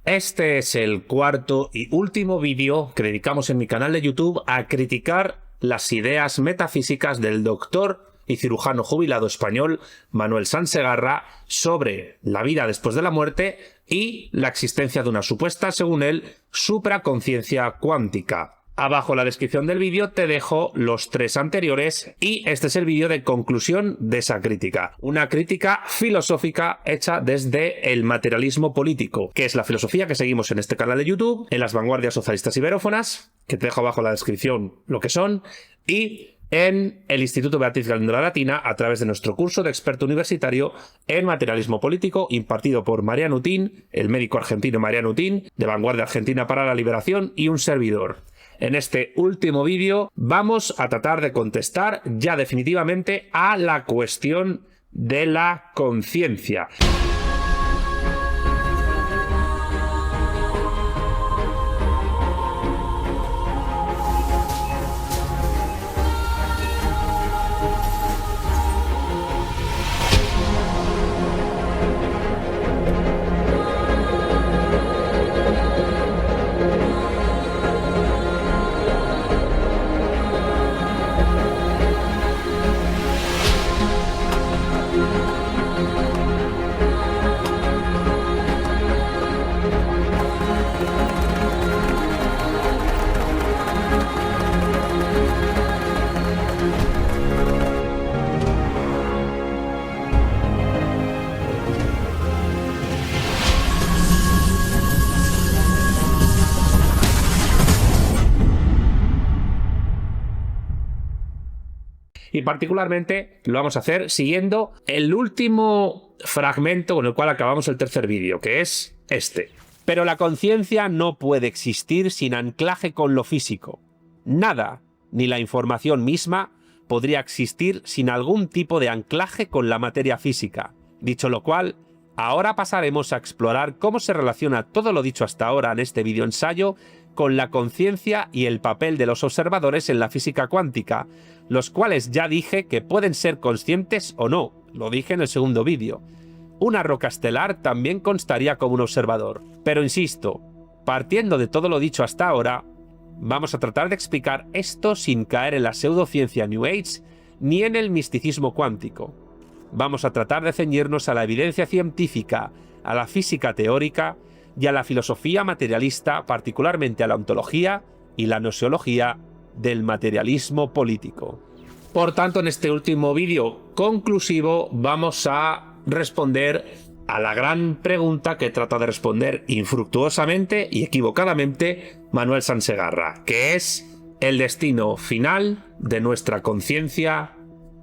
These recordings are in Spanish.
Este es el cuarto y último vídeo que dedicamos en mi canal de YouTube a criticar las ideas metafísicas del doctor y cirujano jubilado español Manuel Sansegarra sobre la vida después de la muerte y la existencia de una supuesta, según él, supraconciencia cuántica. Abajo en la descripción del vídeo te dejo los 3 anteriores y este es el vídeo de conclusión de esa crítica. Una crítica filosófica hecha desde el materialismo político, que es la filosofía que seguimos en este canal de YouTube, en las vanguardias socialistas iberófonas, que te dejo abajo en la descripción lo que son, y en el Instituto Beatriz Galindo de la Latina a través de nuestro curso de experto universitario en materialismo político impartido por Mariano Utín, el médico argentino Mariano Utín, de Vanguardia Argentina para la Liberación y un servidor. En este último vídeo vamos a tratar de contestar ya definitivamente a la cuestión de la conciencia. Y particularmente lo vamos a hacer siguiendo el último fragmento con el cual acabamos el tercer vídeo, que es este. Pero la conciencia no puede existir sin anclaje con lo físico. Nada, ni la información misma, podría existir sin algún tipo de anclaje con la materia física. Dicho lo cual, ahora pasaremos a explorar cómo se relaciona todo lo dicho hasta ahora en este vídeo ensayo con la conciencia y el papel de los observadores en la física cuántica, los cuales ya dije que pueden ser conscientes o no, lo dije en el segundo vídeo. Una roca estelar también constaría como un observador. Pero insisto, partiendo de todo lo dicho hasta ahora, vamos a tratar de explicar esto sin caer en la pseudociencia New Age ni en el misticismo cuántico. Vamos a tratar de ceñirnos a la evidencia científica, a la física teórica y a la filosofía materialista, particularmente a la ontología y la gnoseología del materialismo político. Por tanto, en este último vídeo conclusivo vamos a responder a la gran pregunta que trata de responder infructuosamente y equivocadamente Manuel Sansegarra, que es el destino final de nuestra conciencia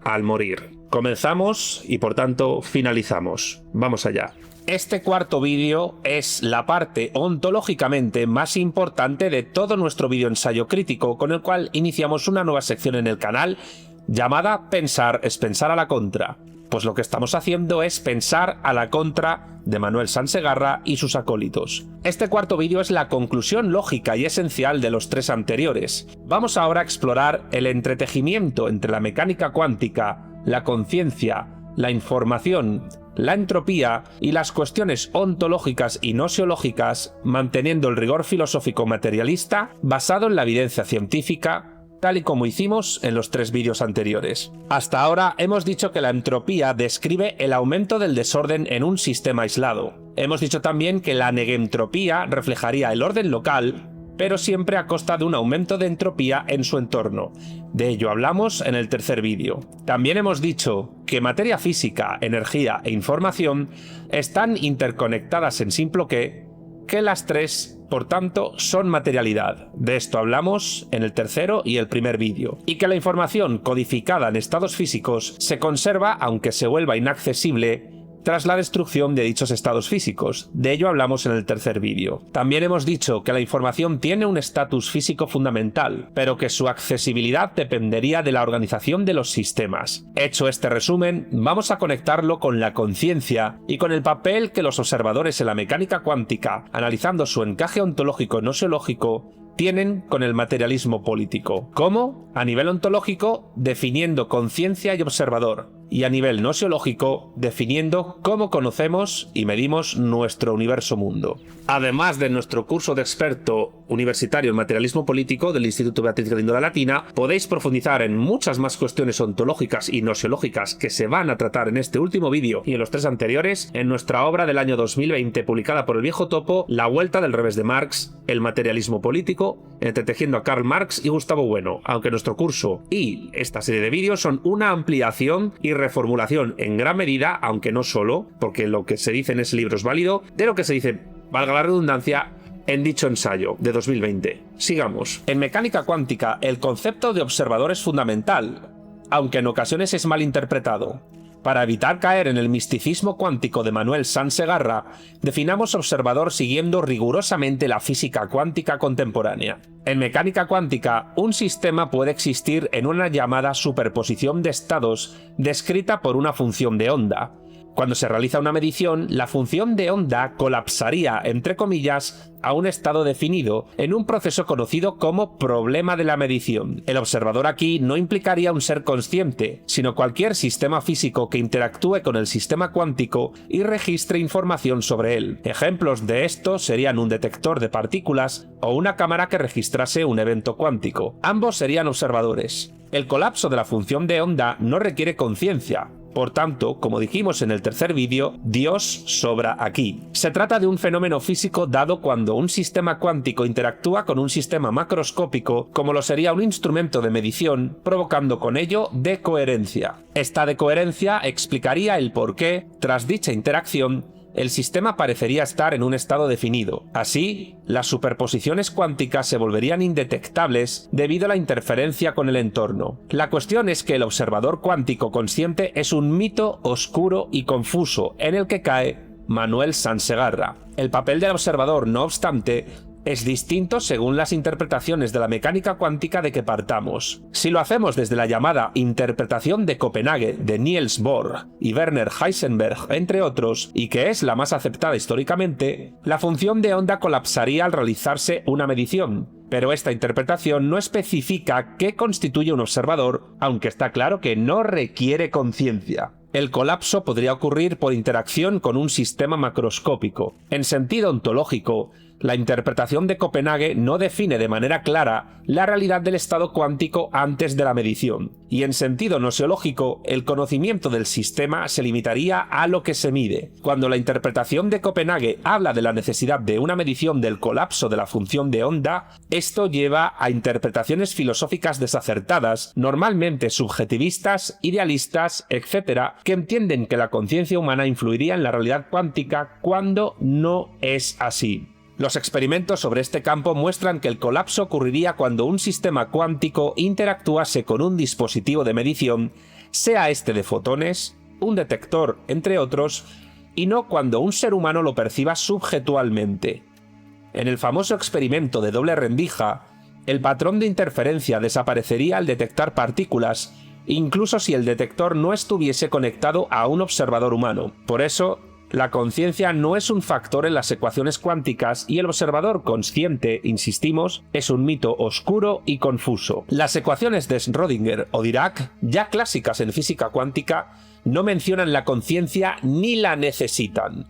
al morir. Comenzamos y por tanto finalizamos. Vamos allá. Este cuarto vídeo es la parte ontológicamente más importante de todo nuestro vídeo ensayo crítico, con el cual iniciamos una nueva sección en el canal llamada Pensar es pensar a la contra. Pues lo que estamos haciendo es pensar a la contra de Manuel Sansegarra y sus acólitos. Este cuarto vídeo es la conclusión lógica y esencial de los 3 anteriores. Vamos ahora a explorar el entretejimiento entre la mecánica cuántica, la conciencia, la información, la entropía y las cuestiones ontológicas y gnoseológicas, manteniendo el rigor filosófico materialista basado en la evidencia científica, tal y como hicimos en los 3 vídeos anteriores. Hasta ahora hemos dicho que la entropía describe el aumento del desorden en un sistema aislado. Hemos dicho también que la negentropía reflejaría el orden local, pero siempre a costa de un aumento de entropía en su entorno. De ello hablamos en el tercer vídeo. También hemos dicho que materia física, energía e información están interconectadas en simple que las 3, por tanto, son materialidad. De esto hablamos en el tercero y el primer vídeo. Y que la información codificada en estados físicos se conserva aunque se vuelva inaccesible tras la destrucción de dichos estados físicos. De ello hablamos en el tercer vídeo. También hemos dicho que la información tiene un estatus físico fundamental, pero que su accesibilidad dependería de la organización de los sistemas. Hecho este resumen, vamos a conectarlo con la conciencia y con el papel que los observadores en la mecánica cuántica, analizando su encaje ontológico gnoseológico, tienen con el materialismo político. ¿Cómo? A nivel ontológico, definiendo conciencia y observador. y a nivel noseológico, definiendo cómo conocemos y medimos nuestro universo-mundo. Además de nuestro curso de experto universitario en materialismo político del Instituto Beatriz Galindo de la Latina, podéis profundizar en muchas más cuestiones ontológicas y noseológicas que se van a tratar en este último vídeo y en los 3 anteriores en nuestra obra del año 2020 publicada por El Viejo Topo, La Vuelta del Revés de Marx, el materialismo político, entretejiendo a Karl Marx y Gustavo Bueno, aunque nuestro curso y esta serie de vídeos son una ampliación y reformulación en gran medida, aunque no solo, porque lo que se dice en ese libro es válido, de lo que se dice, valga la redundancia, en dicho ensayo de 2020. Sigamos. En mecánica cuántica, el concepto de observador es fundamental, aunque en ocasiones es mal interpretado. Para evitar caer en el misticismo cuántico de Manuel Sanz Segarra, definamos observador siguiendo rigurosamente la física cuántica contemporánea. En mecánica cuántica, un sistema puede existir en una llamada superposición de estados descrita por una función de onda. Cuando se realiza una medición, la función de onda colapsaría, entre comillas, a un estado definido en un proceso conocido como problema de la medición. El observador aquí no implicaría un ser consciente, sino cualquier sistema físico que interactúe con el sistema cuántico y registre información sobre él. Ejemplos de esto serían un detector de partículas o una cámara que registrase un evento cuántico. Ambos serían observadores. El colapso de la función de onda no requiere conciencia. Por tanto, como dijimos en el tercer vídeo, Dios sobra aquí. Se trata de un fenómeno físico dado cuando un sistema cuántico interactúa con un sistema macroscópico, como lo sería un instrumento de medición, provocando con ello decoherencia. Esta decoherencia explicaría el por qué, tras dicha interacción, el sistema parecería estar en un estado definido. Así, las superposiciones cuánticas se volverían indetectables debido a la interferencia con el entorno. La cuestión es que el observador cuántico consciente es un mito oscuro y confuso en el que cae Manuel Sanz Segarra. El papel del observador, no obstante, es distinto según las interpretaciones de la mecánica cuántica de que partamos. Si lo hacemos desde la llamada interpretación de Copenhague de Niels Bohr y Werner Heisenberg, entre otros, y que es la más aceptada históricamente, la función de onda colapsaría al realizarse una medición. Pero esta interpretación no especifica qué constituye un observador, aunque está claro que no requiere conciencia. El colapso podría ocurrir por interacción con un sistema macroscópico. En sentido ontológico, la interpretación de Copenhague no define de manera clara la realidad del estado cuántico antes de la medición, y en sentido noseológico, el conocimiento del sistema se limitaría a lo que se mide. Cuando la interpretación de Copenhague habla de la necesidad de una medición del colapso de la función de onda, esto lleva a interpretaciones filosóficas desacertadas, normalmente subjetivistas, idealistas, etc., que entienden que la conciencia humana influiría en la realidad cuántica cuando no es así. Los experimentos sobre este campo muestran que el colapso ocurriría cuando un sistema cuántico interactuase con un dispositivo de medición, sea este de fotones, un detector, entre otros, y no cuando un ser humano lo perciba subjetualmente. En el famoso experimento de doble rendija, el patrón de interferencia desaparecería al detectar partículas, incluso si el detector no estuviese conectado a un observador humano. Por eso, la conciencia no es un factor en las ecuaciones cuánticas y el observador consciente, insistimos, es un mito oscuro y confuso. Las ecuaciones de Schrödinger o Dirac, ya clásicas en física cuántica, no mencionan la conciencia ni la necesitan.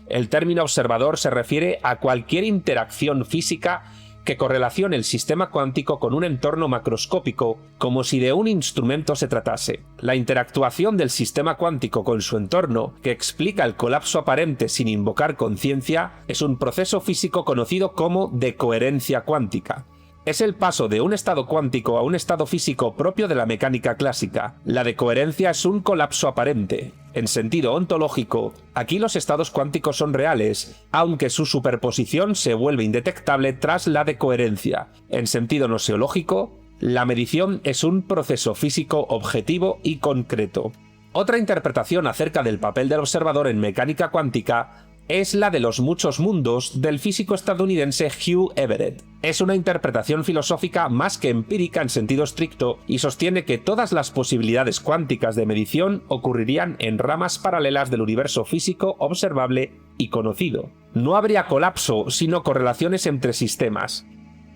El término observador se refiere a cualquier interacción física que correlacione el sistema cuántico con un entorno macroscópico, como si de un instrumento se tratase. La interactuación del sistema cuántico con su entorno, que explica el colapso aparente sin invocar conciencia, es un proceso físico conocido como decoherencia cuántica. Es el paso de un estado cuántico a un estado físico propio de la mecánica clásica. La decoherencia es un colapso aparente. En sentido ontológico, aquí los estados cuánticos son reales, aunque su superposición se vuelve indetectable tras la decoherencia. En sentido noseológico, la medición es un proceso físico objetivo y concreto. Otra interpretación acerca del papel del observador en mecánica cuántica es la de los muchos mundos del físico estadounidense Hugh Everett. Es una interpretación filosófica más que empírica en sentido estricto y sostiene que todas las posibilidades cuánticas de medición ocurrirían en ramas paralelas del universo físico observable y conocido. No habría colapso, sino correlaciones entre sistemas.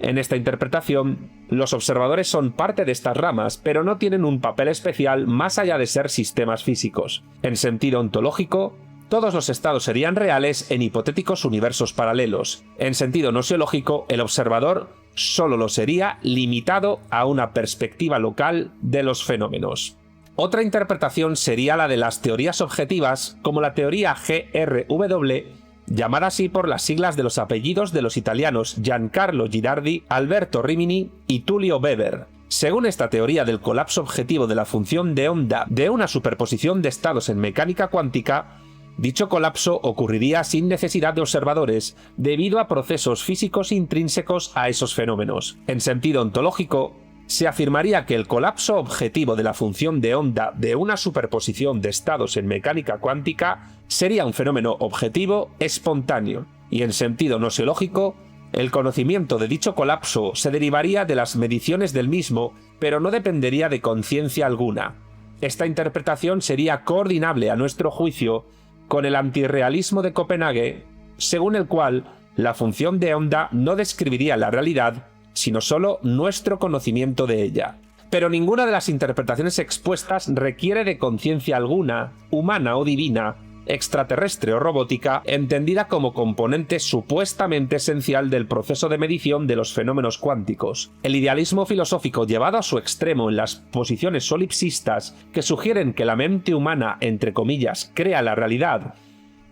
En esta interpretación, los observadores son parte de estas ramas, pero no tienen un papel especial más allá de ser sistemas físicos. En sentido ontológico, todos los estados serían reales en hipotéticos universos paralelos. En sentido nosiológico, el observador solo lo sería limitado a una perspectiva local de los fenómenos. Otra interpretación sería la de las teorías objetivas, como la teoría GRW, llamada así por las siglas de los apellidos de los italianos Giancarlo Girardi, Alberto Rimini y Tullio Weber. Según esta teoría del colapso objetivo de la función de onda de una superposición de estados en mecánica cuántica, dicho colapso ocurriría sin necesidad de observadores, debido a procesos físicos intrínsecos a esos fenómenos. En sentido ontológico, se afirmaría que el colapso objetivo de la función de onda de una superposición de estados en mecánica cuántica sería un fenómeno objetivo espontáneo, y en sentido nosiológico, el conocimiento de dicho colapso se derivaría de las mediciones del mismo, pero no dependería de conciencia alguna. Esta interpretación sería coordinable a nuestro juicio con el antirrealismo de Copenhague, según el cual la función de onda no describiría la realidad, sino solo nuestro conocimiento de ella. Pero ninguna de las interpretaciones expuestas requiere de conciencia alguna, humana o divina, extraterrestre o robótica, entendida como componente supuestamente esencial del proceso de medición de los fenómenos cuánticos. El idealismo filosófico llevado a su extremo en las posiciones solipsistas que sugieren que la mente humana, entre comillas, crea la realidad,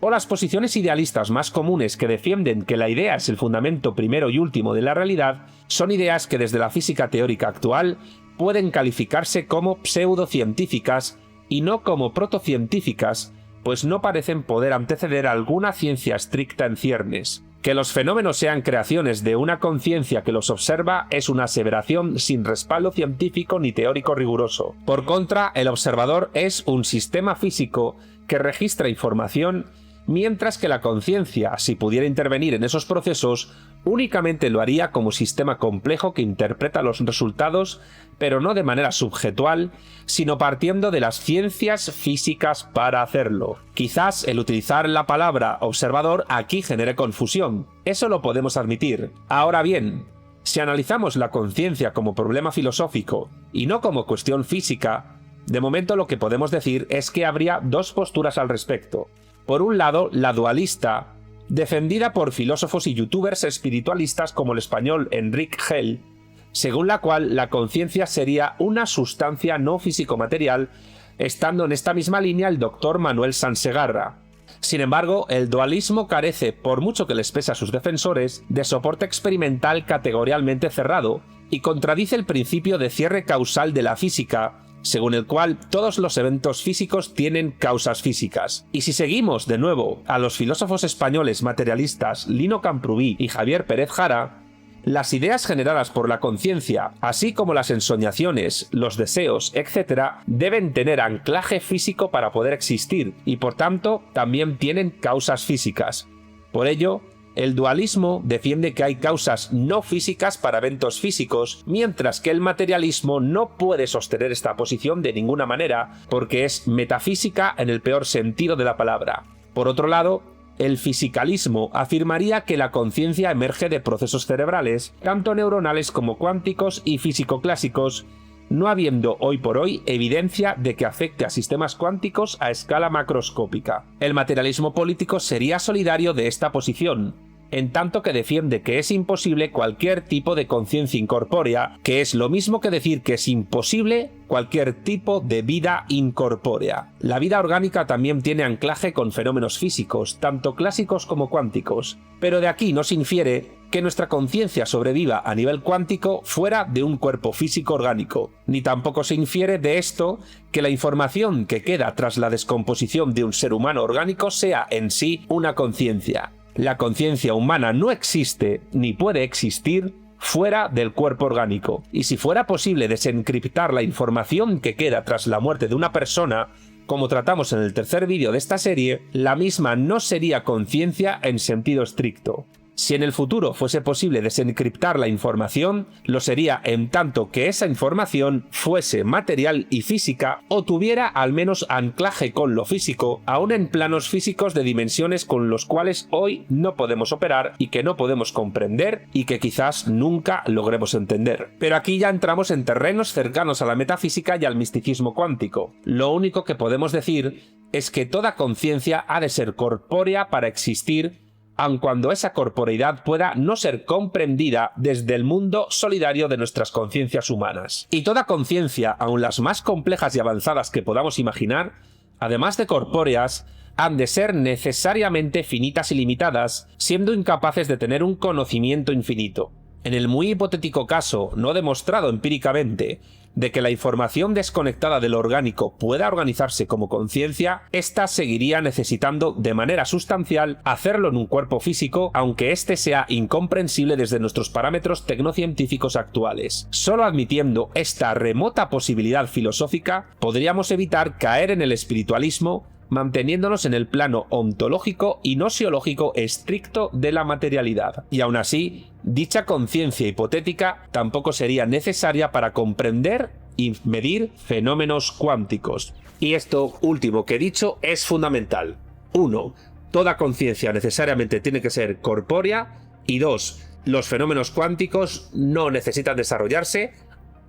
o las posiciones idealistas más comunes que defienden que la idea es el fundamento primero y último de la realidad, son ideas que desde la física teórica actual pueden calificarse como pseudocientíficas y no como protocientíficas, pues no parecen poder anteceder a alguna ciencia estricta en ciernes. Que los fenómenos sean creaciones de una conciencia que los observa es una aseveración sin respaldo científico ni teórico riguroso. Por contra, el observador es un sistema físico que registra información, mientras que la conciencia, si pudiera intervenir en esos procesos, únicamente lo haría como sistema complejo que interpreta los resultados, pero no de manera subjetual, sino partiendo de las ciencias físicas para hacerlo. Quizás el utilizar la palabra observador aquí genere confusión, eso lo podemos admitir. Ahora bien, si analizamos la conciencia como problema filosófico y no como cuestión física, de momento lo que podemos decir es que habría dos posturas al respecto. Por un lado, la dualista, defendida por filósofos y youtubers espiritualistas como el español Enric Gel, según la cual la conciencia sería una sustancia no físico-material, estando en esta misma línea el doctor Manuel Sansegarra. Sin embargo, el dualismo carece, por mucho que les pese a sus defensores, de soporte experimental categorialmente cerrado, y contradice el principio de cierre causal de la física, según el cual todos los eventos físicos tienen causas físicas. Y si seguimos de nuevo a los filósofos españoles materialistas Lino Camprubí y Javier Pérez Jara, las ideas generadas por la conciencia, así como las ensoñaciones, los deseos, etc., deben tener anclaje físico para poder existir, y por tanto también tienen causas físicas. Por ello, el dualismo defiende que hay causas no físicas para eventos físicos, mientras que el materialismo no puede sostener esta posición de ninguna manera, porque es metafísica en el peor sentido de la palabra. Por otro lado, el fisicalismo afirmaría que la conciencia emerge de procesos cerebrales, tanto neuronales como cuánticos y físico-clásicos, no habiendo hoy por hoy evidencia de que afecte a sistemas cuánticos a escala macroscópica. El materialismo político sería solidario de esta posición, en tanto que defiende que es imposible cualquier tipo de conciencia incorpórea, que es lo mismo que decir que es imposible cualquier tipo de vida incorpórea. La vida orgánica también tiene anclaje con fenómenos físicos, tanto clásicos como cuánticos, pero de aquí no se infiere que nuestra conciencia sobreviva a nivel cuántico fuera de un cuerpo físico orgánico, ni tampoco se infiere de esto que la información que queda tras la descomposición de un ser humano orgánico sea en sí una conciencia. La conciencia humana no existe ni puede existir fuera del cuerpo orgánico, y si fuera posible desencriptar la información que queda tras la muerte de una persona, como tratamos en el tercer vídeo de esta serie, la misma no sería conciencia en sentido estricto. Si en el futuro fuese posible desencriptar la información, lo sería en tanto que esa información fuese material y física o tuviera al menos anclaje con lo físico, aún en planos físicos de dimensiones con los cuales hoy no podemos operar y que no podemos comprender y que quizás nunca logremos entender. Pero aquí ya entramos en terrenos cercanos a la metafísica y al misticismo cuántico. Lo único que podemos decir es que toda conciencia ha de ser corpórea para existir, aun cuando esa corporeidad pueda no ser comprendida desde el mundo solidario de nuestras conciencias humanas. Y toda conciencia, aun las más complejas y avanzadas que podamos imaginar, además de corpóreas, han de ser necesariamente finitas y limitadas, siendo incapaces de tener un conocimiento infinito. En el muy hipotético caso, no demostrado empíricamente, de que la información desconectada de lo orgánico pueda organizarse como conciencia, ésta seguiría necesitando de manera sustancial hacerlo en un cuerpo físico, aunque éste sea incomprensible desde nuestros parámetros tecnocientíficos actuales. Solo admitiendo esta remota posibilidad filosófica, podríamos evitar caer en el espiritualismo, manteniéndonos en el plano ontológico y gnoseológico estricto de la materialidad. Y aún así, dicha conciencia hipotética tampoco sería necesaria para comprender y medir fenómenos cuánticos. Y esto último que he dicho es fundamental. 1. Toda conciencia necesariamente tiene que ser corpórea. Y 2. Los fenómenos cuánticos no necesitan desarrollarse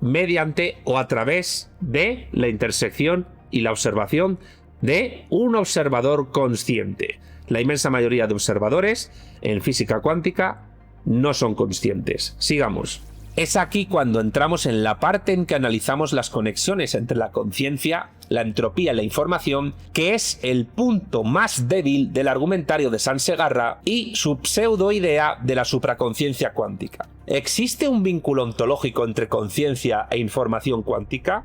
mediante o a través de la intersección y la observación de un observador consciente. La inmensa mayoría de observadores en física cuántica no son conscientes. Sigamos. Es aquí cuando entramos en la parte en que analizamos las conexiones entre la conciencia, la entropía y la información, que es el punto más débil del argumentario de Sansegarra y su pseudoidea de la supraconciencia cuántica. ¿Existe un vínculo ontológico entre conciencia e información cuántica?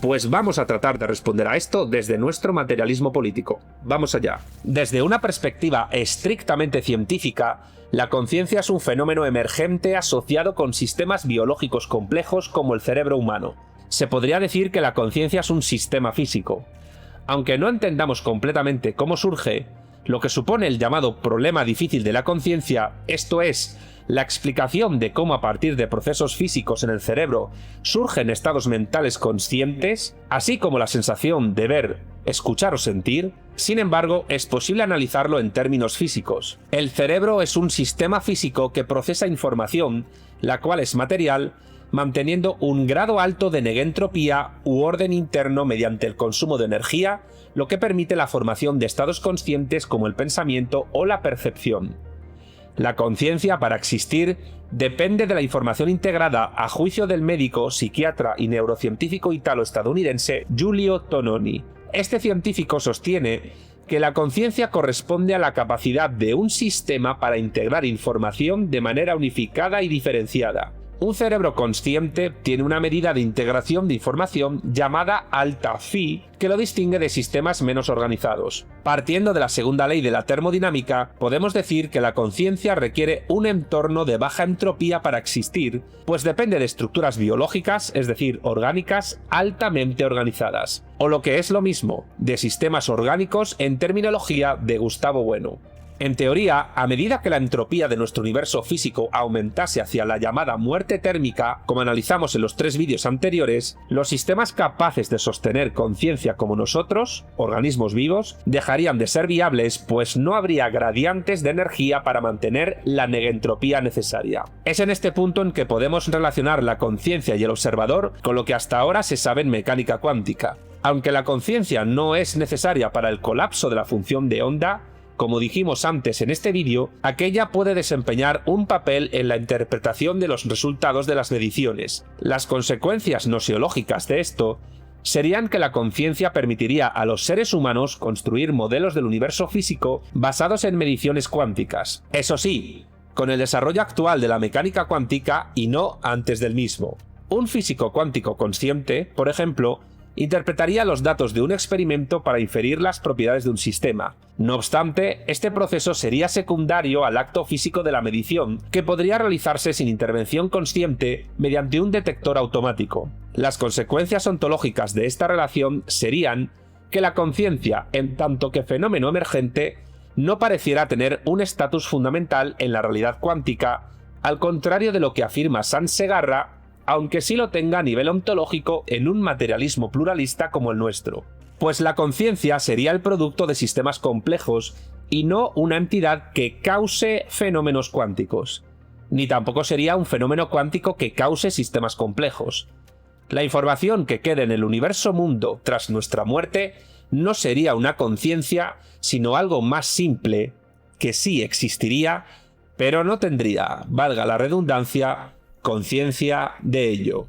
Pues vamos a tratar de responder a esto desde nuestro materialismo político. Vamos allá. Desde una perspectiva estrictamente científica, la conciencia es un fenómeno emergente asociado con sistemas biológicos complejos como el cerebro humano. Se podría decir que la conciencia es un sistema físico. Aunque no entendamos completamente cómo surge, lo que supone el llamado problema difícil de la conciencia, esto es, la explicación de cómo a partir de procesos físicos en el cerebro surgen estados mentales conscientes, así como la sensación de ver, escuchar o sentir, sin embargo, es posible analizarlo en términos físicos. El cerebro es un sistema físico que procesa información, la cual es material, manteniendo un grado alto de negentropía u orden interno mediante el consumo de energía, lo que permite la formación de estados conscientes como el pensamiento o la percepción. La conciencia, para existir, depende de la información integrada, a juicio del médico, psiquiatra y neurocientífico italo-estadounidense Giulio Tononi. Este científico sostiene que la conciencia corresponde a la capacidad de un sistema para integrar información de manera unificada y diferenciada. Un cerebro consciente tiene una medida de integración de información llamada alta phi que lo distingue de sistemas menos organizados. Partiendo de la segunda ley de la termodinámica, podemos decir que la conciencia requiere un entorno de baja entropía para existir, pues depende de estructuras biológicas, es decir, orgánicas, altamente organizadas. O lo que es lo mismo, de sistemas orgánicos en terminología de Gustavo Bueno. En teoría, a medida que la entropía de nuestro universo físico aumentase hacia la llamada muerte térmica, como analizamos en los 3 vídeos anteriores, los sistemas capaces de sostener conciencia como nosotros, organismos vivos, dejarían de ser viables, pues no habría gradientes de energía para mantener la negentropía necesaria. Es en este punto en que podemos relacionar la conciencia y el observador con lo que hasta ahora se sabe en mecánica cuántica. Aunque la conciencia no es necesaria para el colapso de la función de onda, como dijimos antes en este vídeo, aquella puede desempeñar un papel en la interpretación de los resultados de las mediciones. Las consecuencias gnoseológicas de esto serían que la conciencia permitiría a los seres humanos construir modelos del universo físico basados en mediciones cuánticas. Eso sí, con el desarrollo actual de la mecánica cuántica y no antes del mismo. Un físico cuántico consciente, por ejemplo, interpretaría los datos de un experimento para inferir las propiedades de un sistema. No obstante, este proceso sería secundario al acto físico de la medición, que podría realizarse sin intervención consciente mediante un detector automático. Las consecuencias ontológicas de esta relación serían que la conciencia, en tanto que fenómeno emergente, no pareciera tener un estatus fundamental en la realidad cuántica, al contrario de lo que afirma Sansegarra, aunque sí lo tenga a nivel ontológico en un materialismo pluralista como el nuestro. Pues la conciencia sería el producto de sistemas complejos y no una entidad que cause fenómenos cuánticos. Ni tampoco sería un fenómeno cuántico que cause sistemas complejos. La información que quede en el universo mundo tras nuestra muerte no sería una conciencia, sino algo más simple, que sí existiría, pero no tendría, valga la redundancia, conciencia de ello.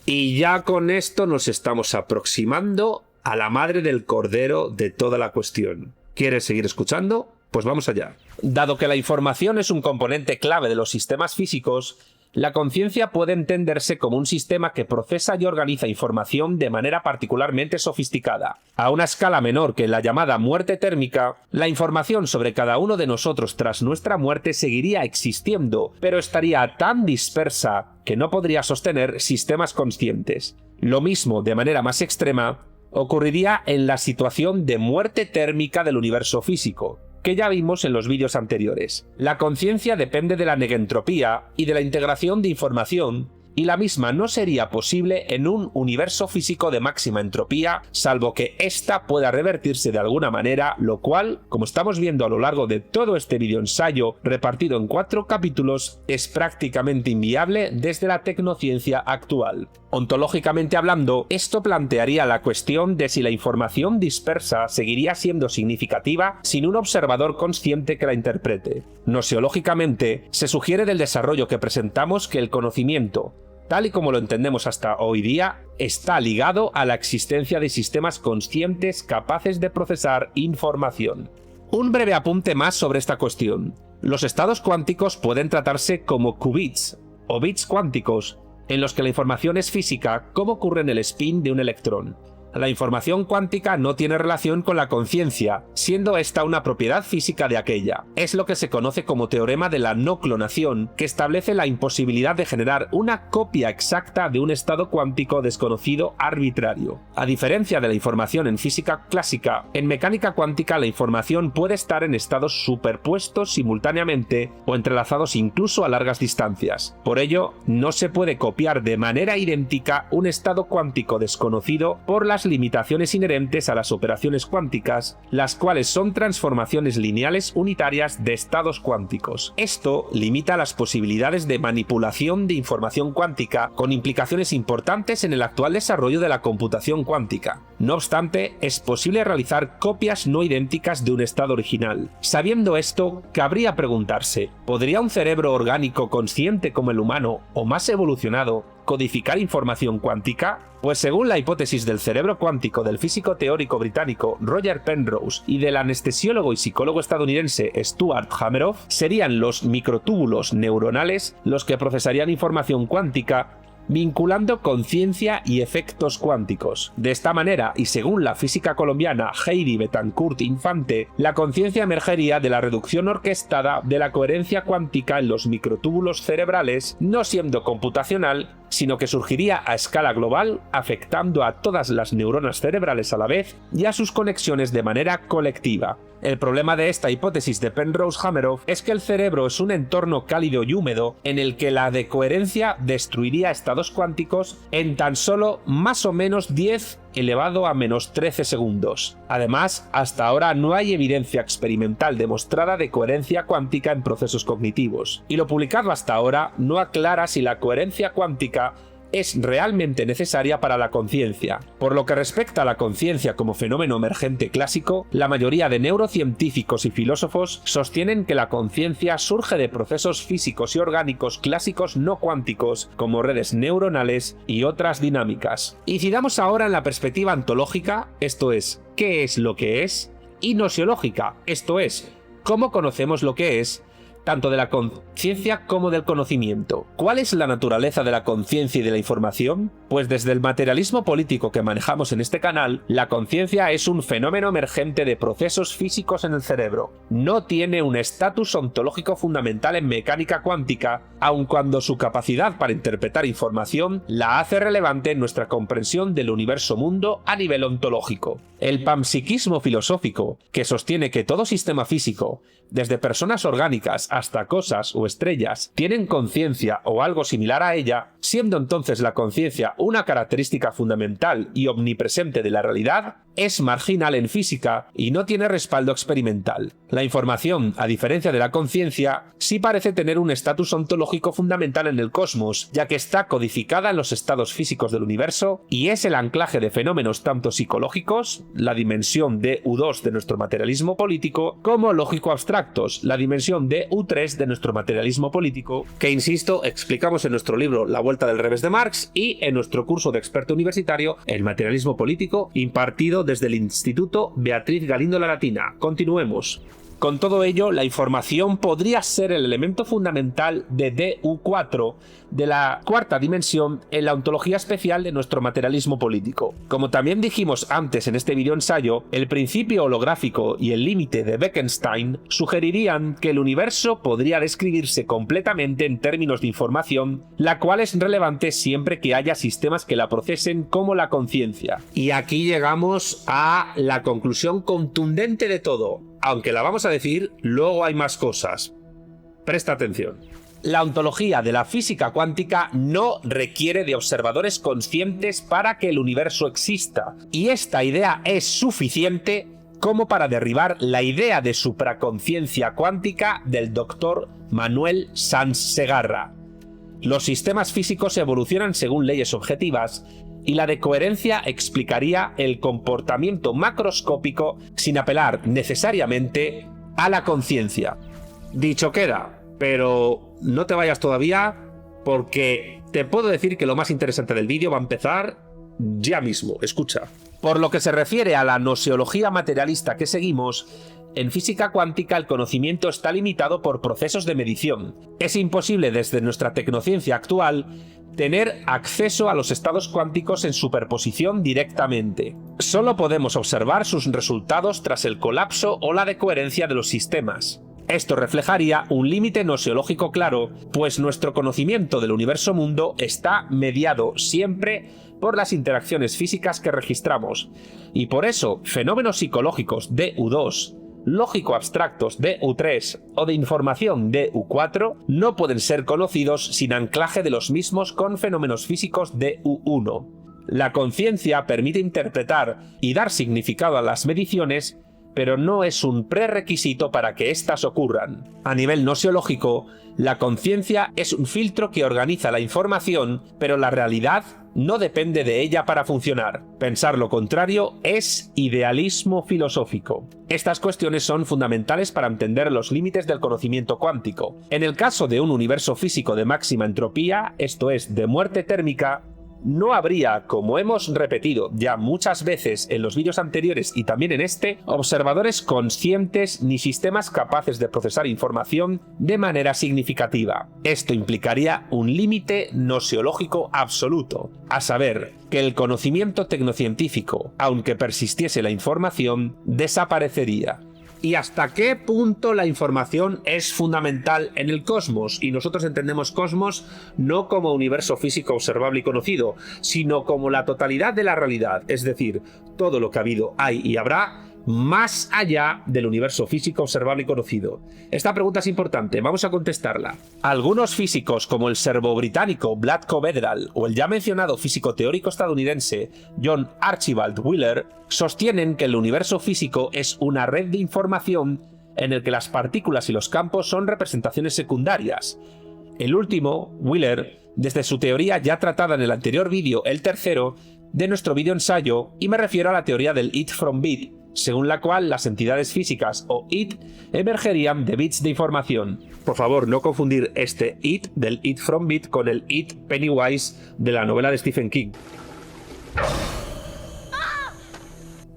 Y ya con esto nos estamos aproximando a la madre del cordero de toda la cuestión. ¿Quieres seguir escuchando? Pues vamos allá. Dado que la información es un componente clave de los sistemas físicos, la conciencia puede entenderse como un sistema que procesa y organiza información de manera particularmente sofisticada. A una escala menor que la llamada muerte térmica, la información sobre cada uno de nosotros tras nuestra muerte seguiría existiendo, pero estaría tan dispersa que no podría sostener sistemas conscientes. Lo mismo, de manera más extrema, ocurriría en la situación de muerte térmica del universo físico, que ya vimos en los vídeos anteriores. La conciencia depende de la negentropía y de la integración de información, y la misma no sería posible en un universo físico de máxima entropía, salvo que ésta pueda revertirse de alguna manera, lo cual, como estamos viendo a lo largo de todo este videoensayo repartido en 4 capítulos, es prácticamente inviable desde la tecnociencia actual. Ontológicamente hablando, esto plantearía la cuestión de si la información dispersa seguiría siendo significativa sin un observador consciente que la interprete. Noseológicamente, se sugiere del desarrollo que presentamos que el conocimiento, tal y como lo entendemos hasta hoy día, está ligado a la existencia de sistemas conscientes capaces de procesar información. Un breve apunte más sobre esta cuestión. Los estados cuánticos pueden tratarse como qubits o bits cuánticos, en los que la información es física, como ocurre en el spin de un electrón. La información cuántica no tiene relación con la conciencia, siendo esta una propiedad física de aquella. Es lo que se conoce como teorema de la no clonación, que establece la imposibilidad de generar una copia exacta de un estado cuántico desconocido arbitrario. A diferencia de la información en física clásica, en mecánica cuántica la información puede estar en estados superpuestos simultáneamente o entrelazados incluso a largas distancias. Por ello, no se puede copiar de manera idéntica un estado cuántico desconocido por las limitaciones inherentes a las operaciones cuánticas, las cuales son transformaciones lineales unitarias de estados cuánticos. Esto limita las posibilidades de manipulación de información cuántica, con implicaciones importantes en el actual desarrollo de la computación cuántica. No obstante, es posible realizar copias no idénticas de un estado original. Sabiendo esto, cabría preguntarse, ¿podría un cerebro orgánico consciente como el humano, o más evolucionado, codificar información cuántica? Pues según la hipótesis del cerebro cuántico del físico teórico británico Roger Penrose y del anestesiólogo y psicólogo estadounidense Stuart Hameroff, serían los microtúbulos neuronales los que procesarían información cuántica, vinculando conciencia y efectos cuánticos. De esta manera, y según la física colombiana Heidi Betancourt Infante, la conciencia emergería de la reducción orquestada de la coherencia cuántica en los microtúbulos cerebrales, no siendo computacional, sino que surgiría a escala global, afectando a todas las neuronas cerebrales a la vez y a sus conexiones de manera colectiva. El problema de esta hipótesis de Penrose-Hameroff es que el cerebro es un entorno cálido y húmedo en el que la decoherencia destruiría estados cuánticos en tan solo más o menos 10 elevado a menos 13 segundos. Además, hasta ahora no hay evidencia experimental demostrada de coherencia cuántica en procesos cognitivos, y lo publicado hasta ahora no aclara si la coherencia cuántica es realmente necesaria para la conciencia. Por lo que respecta a la conciencia como fenómeno emergente clásico, la mayoría de neurocientíficos y filósofos sostienen que la conciencia surge de procesos físicos y orgánicos clásicos no cuánticos, como redes neuronales y otras dinámicas. Incidamos ahora en la perspectiva ontológica, esto es, ¿qué es lo que es? Y nosiológica, esto es, ¿cómo conocemos lo que es? tanto de la conciencia como del conocimiento. ¿Cuál es la naturaleza de la conciencia y de la información? Pues desde el materialismo político que manejamos en este canal, la conciencia es un fenómeno emergente de procesos físicos en el cerebro. No tiene un estatus ontológico fundamental en mecánica cuántica, aun cuando su capacidad para interpretar información la hace relevante en nuestra comprensión del universo-mundo a nivel ontológico. El panpsiquismo filosófico, que sostiene que todo sistema físico, desde personas orgánicas hasta cosas o estrellas, tienen conciencia o algo similar a ella, siendo entonces la conciencia una característica fundamental y omnipresente de la realidad, es marginal en física y no tiene respaldo experimental. La información, a diferencia de la conciencia, sí parece tener un estatus ontológico fundamental en el cosmos, ya que está codificada en los estados físicos del universo y es el anclaje de fenómenos tanto psicológicos, la dimensión de U2 de nuestro materialismo político, como lógico-abstractos, la dimensión de U3 de nuestro materialismo político, que insisto, explicamos en nuestro libro La Vuelta del Revés de Marx y en nuestro curso de experto universitario El materialismo político, impartido desde el Instituto Beatriz Galindo La Latina. Continuemos. Con todo ello, la información podría ser el elemento fundamental de DU4, de la cuarta dimensión en la ontología especial de nuestro materialismo político. Como también dijimos antes en este video ensayo, el principio holográfico y el límite de Bekenstein sugerirían que el universo podría describirse completamente en términos de información, la cual es relevante siempre que haya sistemas que la procesen como la conciencia. Y aquí llegamos a la conclusión contundente de todo. Aunque la vamos a decir, luego hay más cosas. Presta atención. La ontología de la física cuántica no requiere de observadores conscientes para que el universo exista, y esta idea es suficiente como para derribar la idea de supraconciencia cuántica del doctor Manuel Sanz Segarra. Los sistemas físicos evolucionan según leyes objetivas, y la de coherencia explicaría el comportamiento macroscópico sin apelar necesariamente a la conciencia. Dicho queda, pero no te vayas todavía, porque te puedo decir que lo más interesante del vídeo va a empezar ya mismo. Escucha. Por lo que se refiere a la gnoseología materialista que seguimos, en física cuántica el conocimiento está limitado por procesos de medición. Es imposible desde nuestra tecnociencia actual tener acceso a los estados cuánticos en superposición directamente. Solo podemos observar sus resultados tras el colapso o la decoherencia de los sistemas. Esto reflejaría un límite gnoseológico claro, pues nuestro conocimiento del universo-mundo está mediado siempre por las interacciones físicas que registramos, y por eso fenómenos psicológicos de U2, lógico-abstractos de U3 o de información de U4 no pueden ser conocidos sin anclaje de los mismos con fenómenos físicos de U1. La conciencia permite interpretar y dar significado a las mediciones, pero no es un prerequisito para que éstas ocurran. A nivel gnoseológico, la conciencia es un filtro que organiza la información, pero la realidad no depende de ella para funcionar. Pensar lo contrario es idealismo filosófico. Estas cuestiones son fundamentales para entender los límites del conocimiento cuántico. En el caso de un universo físico de máxima entropía, esto es, de muerte térmica, no habría, como hemos repetido ya muchas veces en los vídeos anteriores y también en este, observadores conscientes ni sistemas capaces de procesar información de manera significativa. Esto implicaría un límite gnoseológico absoluto, a saber, que el conocimiento tecnocientífico, aunque persistiese la información, desaparecería. ¿Y hasta qué punto la información es fundamental en el cosmos? Y nosotros entendemos cosmos no como universo físico observable y conocido, sino como la totalidad de la realidad, es decir, todo lo que ha habido, hay y habrá, más allá del universo físico observable y conocido. Esta pregunta es importante, vamos a contestarla. Algunos físicos, como el serbo-británico Vlatko Vedral o el ya mencionado físico teórico estadounidense John Archibald Wheeler, sostienen que el universo físico es una red de información en el que las partículas y los campos son representaciones secundarias. El último, Wheeler, desde su teoría ya tratada en el anterior vídeo, el tercero, de nuestro vídeo ensayo, y me refiero a la teoría del it from bit, según la cual las entidades físicas o it emergerían de bits de información. Por favor, no confundir este it del it from bit con el it Pennywise de la novela de Stephen King.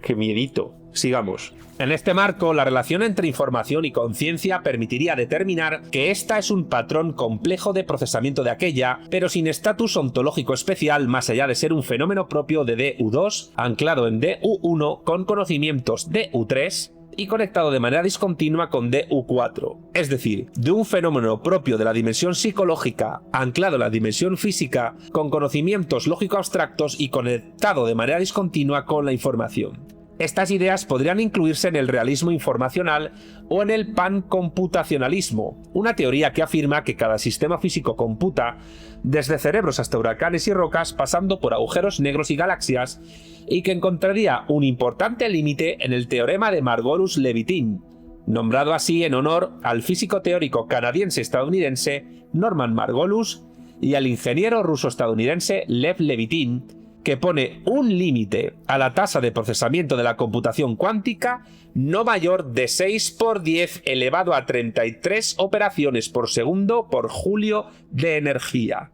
¡Qué miedito! Sigamos. En este marco, la relación entre información y conciencia permitiría determinar que esta es un patrón complejo de procesamiento de aquella, pero sin estatus ontológico especial más allá de ser un fenómeno propio de DU2, anclado en DU1 con conocimientos DU3, y conectado de manera discontinua con DU4, es decir, de un fenómeno propio de la dimensión psicológica, anclado en la dimensión física, con conocimientos lógico-abstractos y conectado de manera discontinua con la información. Estas ideas podrían incluirse en el realismo informacional o en el pancomputacionalismo, una teoría que afirma que cada sistema físico computa, desde cerebros hasta huracanes y rocas, pasando por agujeros negros y galaxias, y que encontraría un importante límite en el teorema de Margolus-Levitin, nombrado así en honor al físico teórico canadiense-estadounidense Norman Margolus y al ingeniero ruso-estadounidense Lev Levitin, que pone un límite a la tasa de procesamiento de la computación cuántica no mayor de 6 por 10 elevado a 33 operaciones por segundo por julio de energía.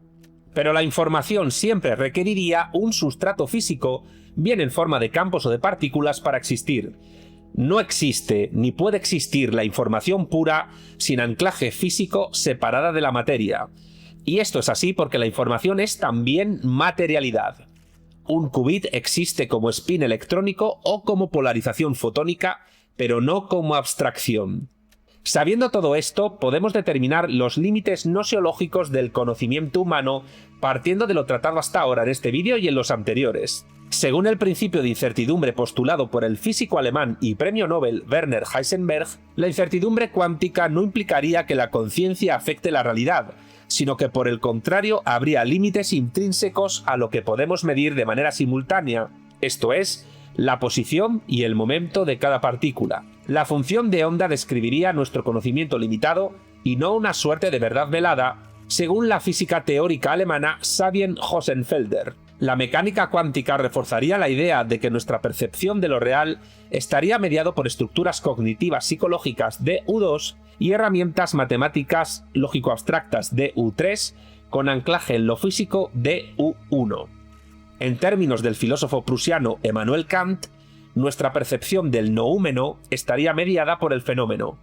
Pero la información siempre requeriría un sustrato físico, bien en forma de campos o de partículas, para existir. No existe ni puede existir la información pura sin anclaje físico separada de la materia. Y esto es así porque la información es también materialidad. Un qubit existe como spin electrónico o como polarización fotónica, pero no como abstracción. Sabiendo todo esto, podemos determinar los límites gnoseológicos del conocimiento humano partiendo de lo tratado hasta ahora en este vídeo y en los anteriores. Según el principio de incertidumbre postulado por el físico alemán y premio Nobel Werner Heisenberg, la incertidumbre cuántica no implicaría que la conciencia afecte la realidad, sino que por el contrario habría límites intrínsecos a lo que podemos medir de manera simultánea, esto es, la posición y el momento de cada partícula. La función de onda describiría nuestro conocimiento limitado y no una suerte de verdad velada, según la física teórica alemana Sabien Hossenfelder. La mecánica cuántica reforzaría la idea de que nuestra percepción de lo real estaría mediado por estructuras cognitivas psicológicas de U2 y herramientas matemáticas lógico-abstractas de U3 con anclaje en lo físico de U1. En términos del filósofo prusiano Emmanuel Kant, nuestra percepción del noúmeno estaría mediada por el fenómeno.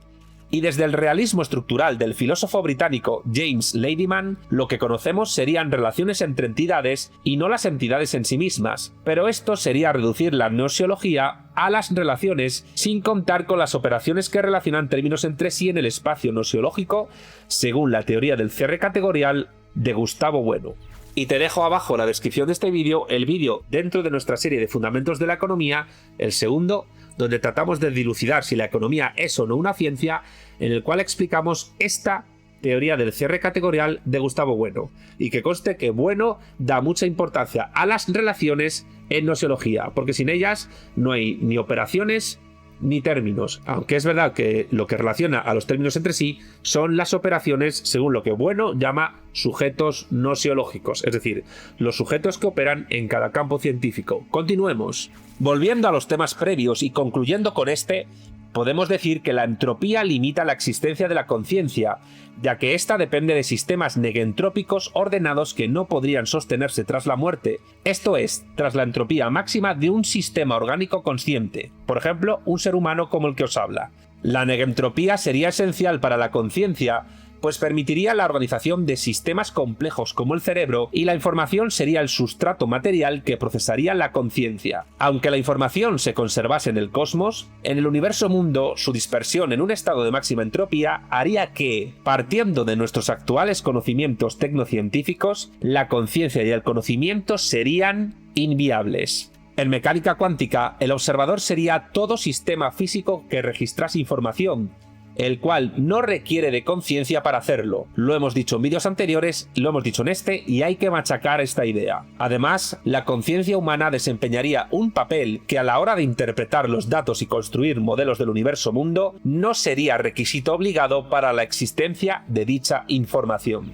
Y desde el realismo estructural del filósofo británico James Ladyman, lo que conocemos serían relaciones entre entidades y no las entidades en sí mismas, pero esto sería reducir la gnoseología a las relaciones sin contar con las operaciones que relacionan términos entre sí en el espacio gnoseológico, según la teoría del cierre categorial de Gustavo Bueno. Y te dejo abajo en la descripción de este vídeo el vídeo dentro de nuestra serie de Fundamentos de la Economía, el segundo, donde tratamos de dilucidar si la economía es o no una ciencia, en el cual explicamos esta teoría del cierre categorial de Gustavo Bueno, y que conste que Bueno da mucha importancia a las relaciones en gnoseología, porque sin ellas no hay ni operaciones ni términos, aunque es verdad que lo que relaciona a los términos entre sí son las operaciones según lo que Bueno llama sujetos gnoseológicos, es decir, los sujetos que operan en cada campo científico. Continuemos. Volviendo a los temas previos y concluyendo con este, podemos decir que la entropía limita la existencia de la conciencia, ya que ésta depende de sistemas negentrópicos ordenados que no podrían sostenerse tras la muerte, esto es, tras la entropía máxima de un sistema orgánico consciente, por ejemplo, un ser humano como el que os habla. La negentropía sería esencial para la conciencia, pues permitiría la organización de sistemas complejos como el cerebro y la información sería el sustrato material que procesaría la conciencia. Aunque la información se conservase en el cosmos, en el universo mundo su dispersión en un estado de máxima entropía haría que, partiendo de nuestros actuales conocimientos tecnocientíficos, la conciencia y el conocimiento serían inviables. En mecánica cuántica, el observador sería todo sistema físico que registrase información, el cual no requiere de conciencia para hacerlo. Lo hemos dicho en vídeos anteriores, lo hemos dicho en este, y hay que machacar esta idea. Además, la conciencia humana desempeñaría un papel que a la hora de interpretar los datos y construir modelos del universo mundo, no sería requisito obligado para la existencia de dicha información.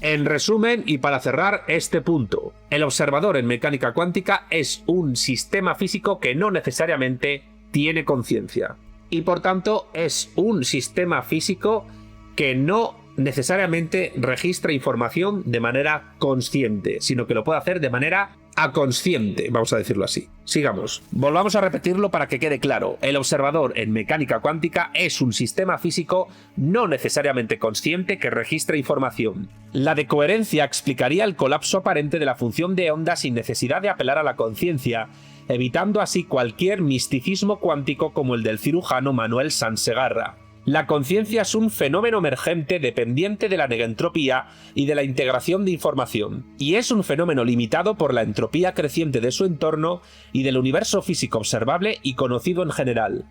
En resumen, y para cerrar este punto, el observador en mecánica cuántica es un sistema físico que no necesariamente tiene conciencia. Y por tanto es un sistema físico que no necesariamente registra información de manera consciente, sino que lo puede hacer de manera a consciente, vamos a decirlo así. Sigamos. Volvamos a repetirlo para que quede claro. El observador en mecánica cuántica es un sistema físico no necesariamente consciente que registra información. La decoherencia explicaría el colapso aparente de la función de onda sin necesidad de apelar a la conciencia, evitando así cualquier misticismo cuántico como el del cirujano Manuel Sansegarra. La conciencia es un fenómeno emergente dependiente de la negentropía y de la integración de información, y es un fenómeno limitado por la entropía creciente de su entorno y del universo físico observable y conocido en general.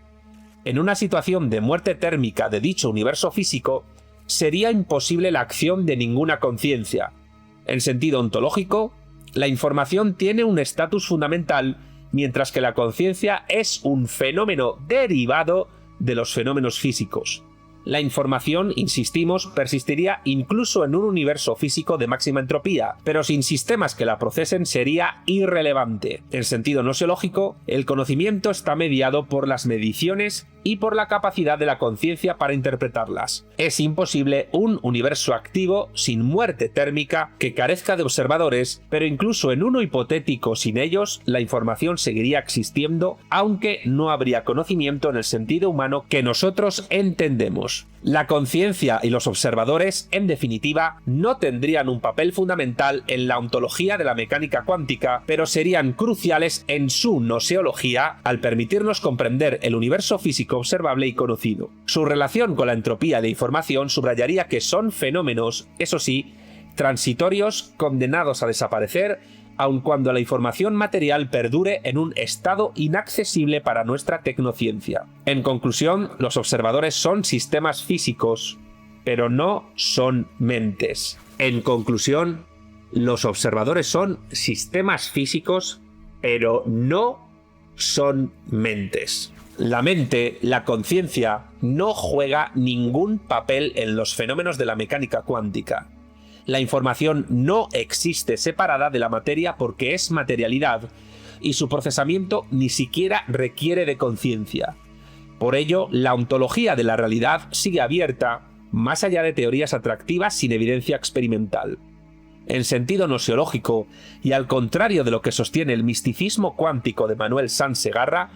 En una situación de muerte térmica de dicho universo físico, sería imposible la acción de ninguna conciencia. En sentido ontológico, la información tiene un estatus fundamental, mientras que la conciencia es un fenómeno derivado de los fenómenos físicos. La información, insistimos, persistiría incluso en un universo físico de máxima entropía, pero sin sistemas que la procesen sería irrelevante. En sentido nosiológico, el conocimiento está mediado por las mediciones y por la capacidad de la conciencia para interpretarlas. Es imposible un universo activo sin muerte térmica que carezca de observadores, pero incluso en uno hipotético sin ellos, la información seguiría existiendo, aunque no habría conocimiento en el sentido humano que nosotros entendemos. La conciencia y los observadores, en definitiva, no tendrían un papel fundamental en la ontología de la mecánica cuántica, pero serían cruciales en su noseología al permitirnos comprender el universo físico observable y conocido. Su relación con la entropía de información subrayaría que son fenómenos, eso sí, transitorios condenados a desaparecer, aun cuando la información material perdure en un estado inaccesible para nuestra tecnociencia. En conclusión, los observadores son sistemas físicos, pero no son mentes. En conclusión, los observadores son sistemas físicos, pero no son mentes. La mente, la conciencia, no juega ningún papel en los fenómenos de la mecánica cuántica. La información no existe separada de la materia porque es materialidad, y su procesamiento ni siquiera requiere de conciencia. Por ello, la ontología de la realidad sigue abierta, más allá de teorías atractivas sin evidencia experimental. En sentido noseológico, y al contrario de lo que sostiene el misticismo cuántico de Manuel Sansegarra,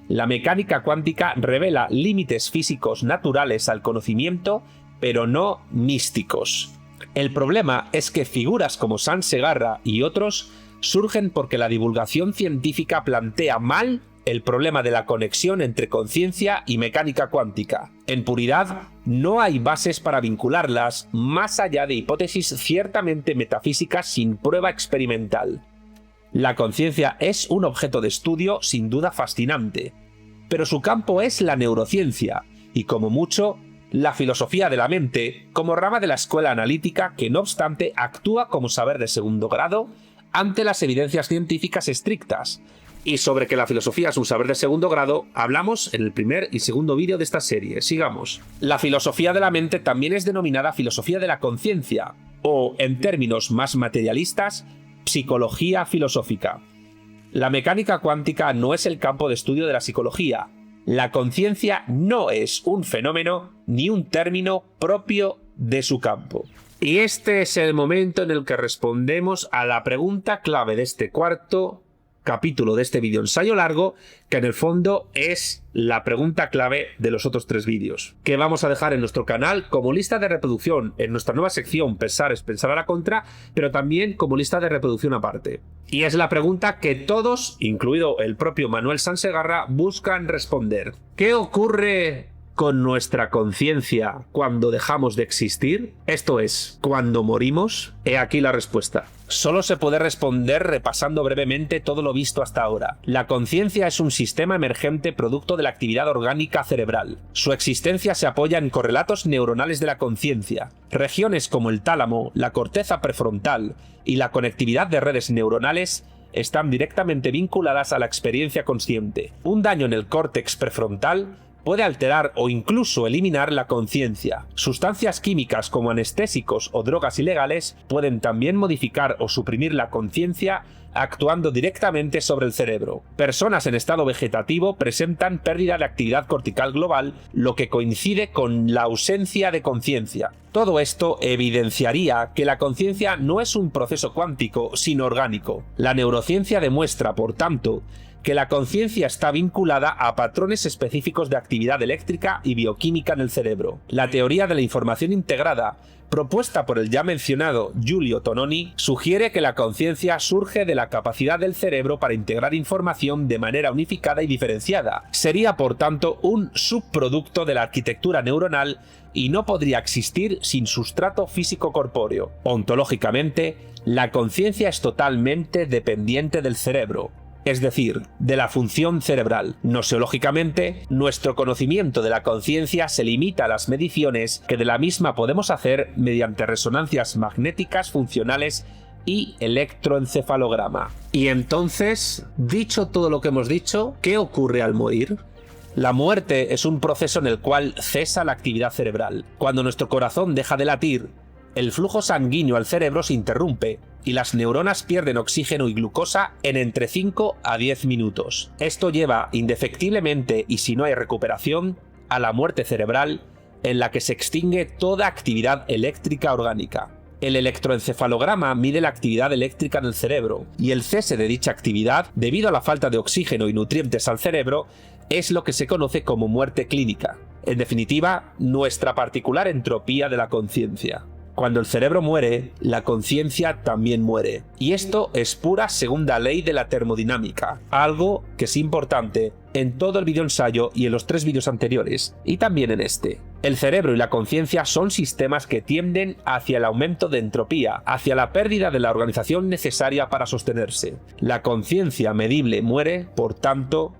la mecánica cuántica revela límites físicos naturales al conocimiento, pero no místicos. El problema es que figuras como Sansegarra y otros surgen porque la divulgación científica plantea mal el problema de la conexión entre conciencia y mecánica cuántica. En puridad, no hay bases para vincularlas más allá de hipótesis ciertamente metafísicas sin prueba experimental. La conciencia es un objeto de estudio sin duda fascinante, pero su campo es la neurociencia y, como mucho, la filosofía de la mente como rama de la escuela analítica que, no obstante, actúa como saber de segundo grado ante las evidencias científicas estrictas. Y sobre que la filosofía es un saber de segundo grado, hablamos en el primer y segundo vídeo de esta serie. Sigamos. La filosofía de la mente también es denominada filosofía de la conciencia, o, en términos más materialistas, psicología filosófica. La mecánica cuántica no es el campo de estudio de la psicología. La conciencia no es un fenómeno ni un término propio de su campo. Y este es el momento en el que respondemos a la pregunta clave de este cuarto capítulo de este vídeo ensayo largo, que en el fondo es la pregunta clave de los otros 3 vídeos, que vamos a dejar en nuestro canal como lista de reproducción en nuestra nueva sección Pensar es pensar a la contra, pero también como lista de reproducción aparte. Y es la pregunta que todos, incluido el propio Manuel Sansegarra, buscan responder. ¿Qué ocurre con nuestra conciencia cuando dejamos de existir? Esto es, ¿cuando morimos? He aquí la respuesta. Solo se puede responder repasando brevemente todo lo visto hasta ahora. La conciencia es un sistema emergente producto de la actividad orgánica cerebral. Su existencia se apoya en correlatos neuronales de la conciencia. Regiones como el tálamo, la corteza prefrontal y la conectividad de redes neuronales están directamente vinculadas a la experiencia consciente. Un daño en el córtex prefrontal puede alterar o incluso eliminar la conciencia. Sustancias químicas como anestésicos o drogas ilegales pueden también modificar o suprimir la conciencia actuando directamente sobre el cerebro. Personas en estado vegetativo presentan pérdida de actividad cortical global, lo que coincide con la ausencia de conciencia. Todo esto evidenciaría que la conciencia no es un proceso cuántico, sino orgánico. La neurociencia demuestra, por tanto, que la conciencia está vinculada a patrones específicos de actividad eléctrica y bioquímica en el cerebro. La teoría de la información integrada, propuesta por el ya mencionado Giulio Tononi, sugiere que la conciencia surge de la capacidad del cerebro para integrar información de manera unificada y diferenciada. Sería, por tanto, un subproducto de la arquitectura neuronal y no podría existir sin sustrato físico-corpóreo. Ontológicamente, la conciencia es totalmente dependiente del cerebro, es decir, de la función cerebral. Noseológicamente, nuestro conocimiento de la conciencia se limita a las mediciones que de la misma podemos hacer mediante resonancias magnéticas funcionales y electroencefalograma. Y entonces, dicho todo lo que hemos dicho, ¿qué ocurre al morir? La muerte es un proceso en el cual cesa la actividad cerebral. Cuando nuestro corazón deja de latir, el flujo sanguíneo al cerebro se interrumpe y las neuronas pierden oxígeno y glucosa en entre 5 a 10 minutos. Esto lleva indefectiblemente, y si no hay recuperación, a la muerte cerebral, en la que se extingue toda actividad eléctrica orgánica. El electroencefalograma mide la actividad eléctrica en el cerebro, y el cese de dicha actividad, debido a la falta de oxígeno y nutrientes al cerebro, es lo que se conoce como muerte clínica. En definitiva, nuestra particular entropía de la conciencia. Cuando el cerebro muere, la conciencia también muere. Y esto es pura segunda ley de la termodinámica, algo que es importante en todo el videoensayo y en los 3 vídeos anteriores, y también en este. El cerebro y la conciencia son sistemas que tienden hacia el aumento de entropía, hacia la pérdida de la organización necesaria para sostenerse. La conciencia medible muere, por tanto,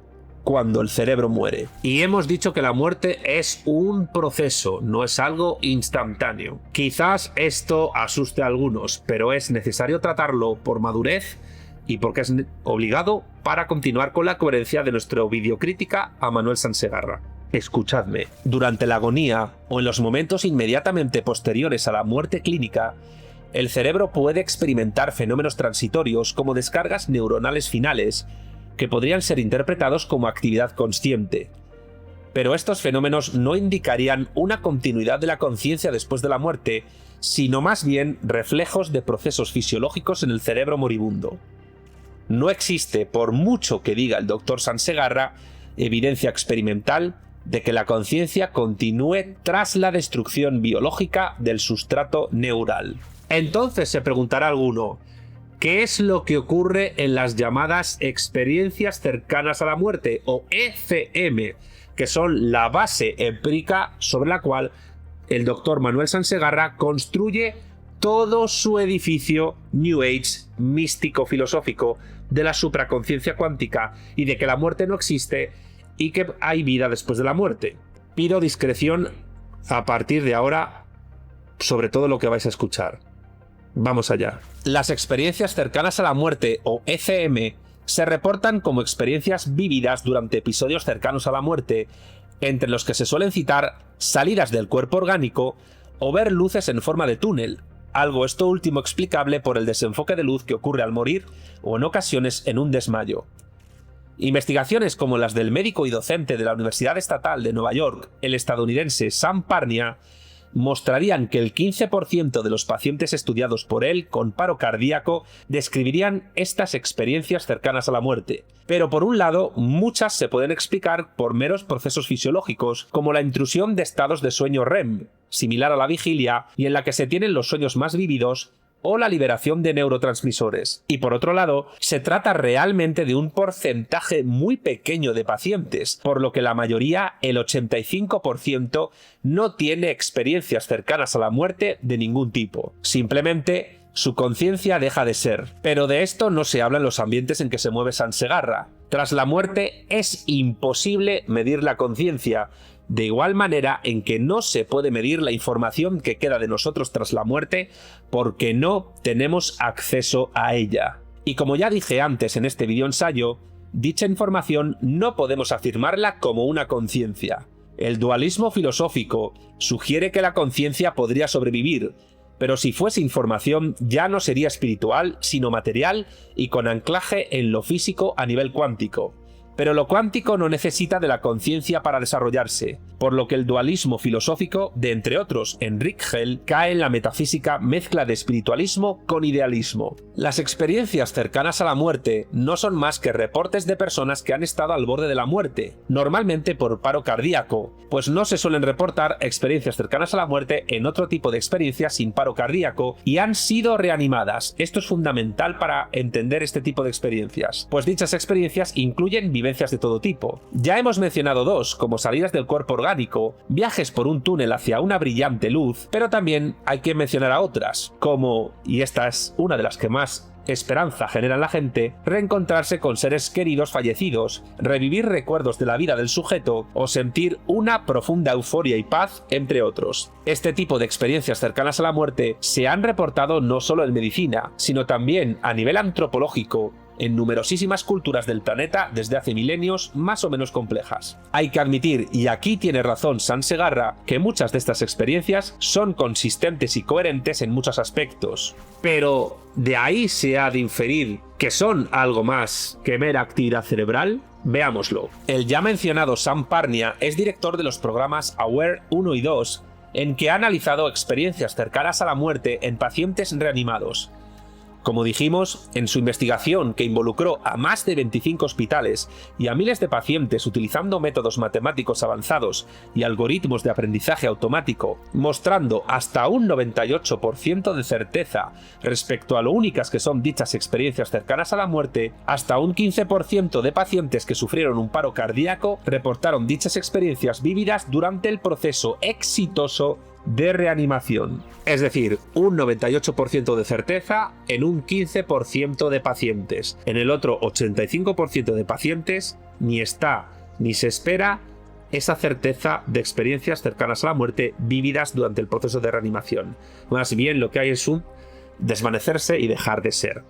cuando el cerebro muere. Y hemos dicho que la muerte es un proceso, no es algo instantáneo. Quizás esto asuste a algunos, pero es necesario tratarlo por madurez y porque es obligado para continuar con la coherencia de nuestra videocrítica a Manuel Sansegarra. Escuchadme, durante la agonía o en los momentos inmediatamente posteriores a la muerte clínica, el cerebro puede experimentar fenómenos transitorios como descargas neuronales finales, que podrían ser interpretados como actividad consciente. Pero estos fenómenos no indicarían una continuidad de la conciencia después de la muerte, sino más bien reflejos de procesos fisiológicos en el cerebro moribundo. No existe, por mucho que diga el Dr. Sansegarra, evidencia experimental de que la conciencia continúe tras la destrucción biológica del sustrato neural. Entonces se preguntará alguno, ¿qué es lo que ocurre en las llamadas experiencias cercanas a la muerte, o ECM, que son la base empírica sobre la cual el doctor Manuel Sansegarra construye todo su edificio New Age místico-filosófico de la supraconciencia cuántica y de que la muerte no existe y que hay vida después de la muerte? Pido discreción a partir de ahora sobre todo lo que vais a escuchar. Vamos allá. Las experiencias cercanas a la muerte, o ECM, se reportan como experiencias vividas durante episodios cercanos a la muerte, entre los que se suelen citar salidas del cuerpo orgánico o ver luces en forma de túnel, algo esto último explicable por el desenfoque de luz que ocurre al morir o en ocasiones en un desmayo. Investigaciones como las del médico y docente de la Universidad Estatal de Nueva York, el estadounidense Sam Parnia, mostrarían que el 15% de los pacientes estudiados por él con paro cardíaco describirían estas experiencias cercanas a la muerte. Pero por un lado, muchas se pueden explicar por meros procesos fisiológicos, como la intrusión de estados de sueño REM, similar a la vigilia, y en la que se tienen los sueños más vívidos, o la liberación de neurotransmisores. Y por otro lado, se trata realmente de un porcentaje muy pequeño de pacientes, por lo que la mayoría, el 85%, no tiene experiencias cercanas a la muerte de ningún tipo. Simplemente, su conciencia deja de ser. Pero de esto no se habla en los ambientes en que se mueve Sansegarra. Tras la muerte es imposible medir la conciencia, de igual manera en que no se puede medir la información que queda de nosotros tras la muerte porque no tenemos acceso a ella. Y como ya dije antes en este video ensayo, dicha información no podemos afirmarla como una conciencia. El dualismo filosófico sugiere que la conciencia podría sobrevivir, pero si fuese información ya no sería espiritual, sino material y con anclaje en lo físico a nivel cuántico. Pero lo cuántico no necesita de la conciencia para desarrollarse, por lo que el dualismo filosófico de, entre otros, Enrique Hell, cae en la metafísica mezcla de espiritualismo con idealismo. Las experiencias cercanas a la muerte no son más que reportes de personas que han estado al borde de la muerte, normalmente por paro cardíaco, pues no se suelen reportar experiencias cercanas a la muerte en otro tipo de experiencias sin paro cardíaco y han sido reanimadas. Esto es fundamental para entender este tipo de experiencias, pues dichas experiencias incluyen vivencias de todo tipo. Ya hemos mencionado dos, como salidas del cuerpo orgánico, viajes por un túnel hacia una brillante luz, pero también hay que mencionar a otras, como, y esta es una de las que más esperanza genera en la gente, reencontrarse con seres queridos fallecidos, revivir recuerdos de la vida del sujeto o sentir una profunda euforia y paz, entre otros. Este tipo de experiencias cercanas a la muerte se han reportado no solo en medicina, sino también a nivel antropológico, en numerosísimas culturas del planeta desde hace milenios más o menos complejas. Hay que admitir, y aquí tiene razón San Segarra, que muchas de estas experiencias son consistentes y coherentes en muchos aspectos. Pero, ¿de ahí se ha de inferir que son algo más que mera actividad cerebral? Veámoslo. El ya mencionado Sam Parnia es director de los programas AWARE 1 y 2, en que ha analizado experiencias cercanas a la muerte en pacientes reanimados. Como dijimos, en su investigación, que involucró a más de 25 hospitales y a miles de pacientes utilizando métodos matemáticos avanzados y algoritmos de aprendizaje automático, mostrando hasta un 98% de certeza respecto a lo únicas que son dichas experiencias cercanas a la muerte, hasta un 15% de pacientes que sufrieron un paro cardíaco reportaron dichas experiencias vívidas durante el proceso exitoso de reanimación. Es decir, un 98% de certeza en un 15% de pacientes. En el otro 85% de pacientes ni está ni se espera esa certeza de experiencias cercanas a la muerte vívidas durante el proceso de reanimación. Más bien lo que hay es un desvanecerse y dejar de ser.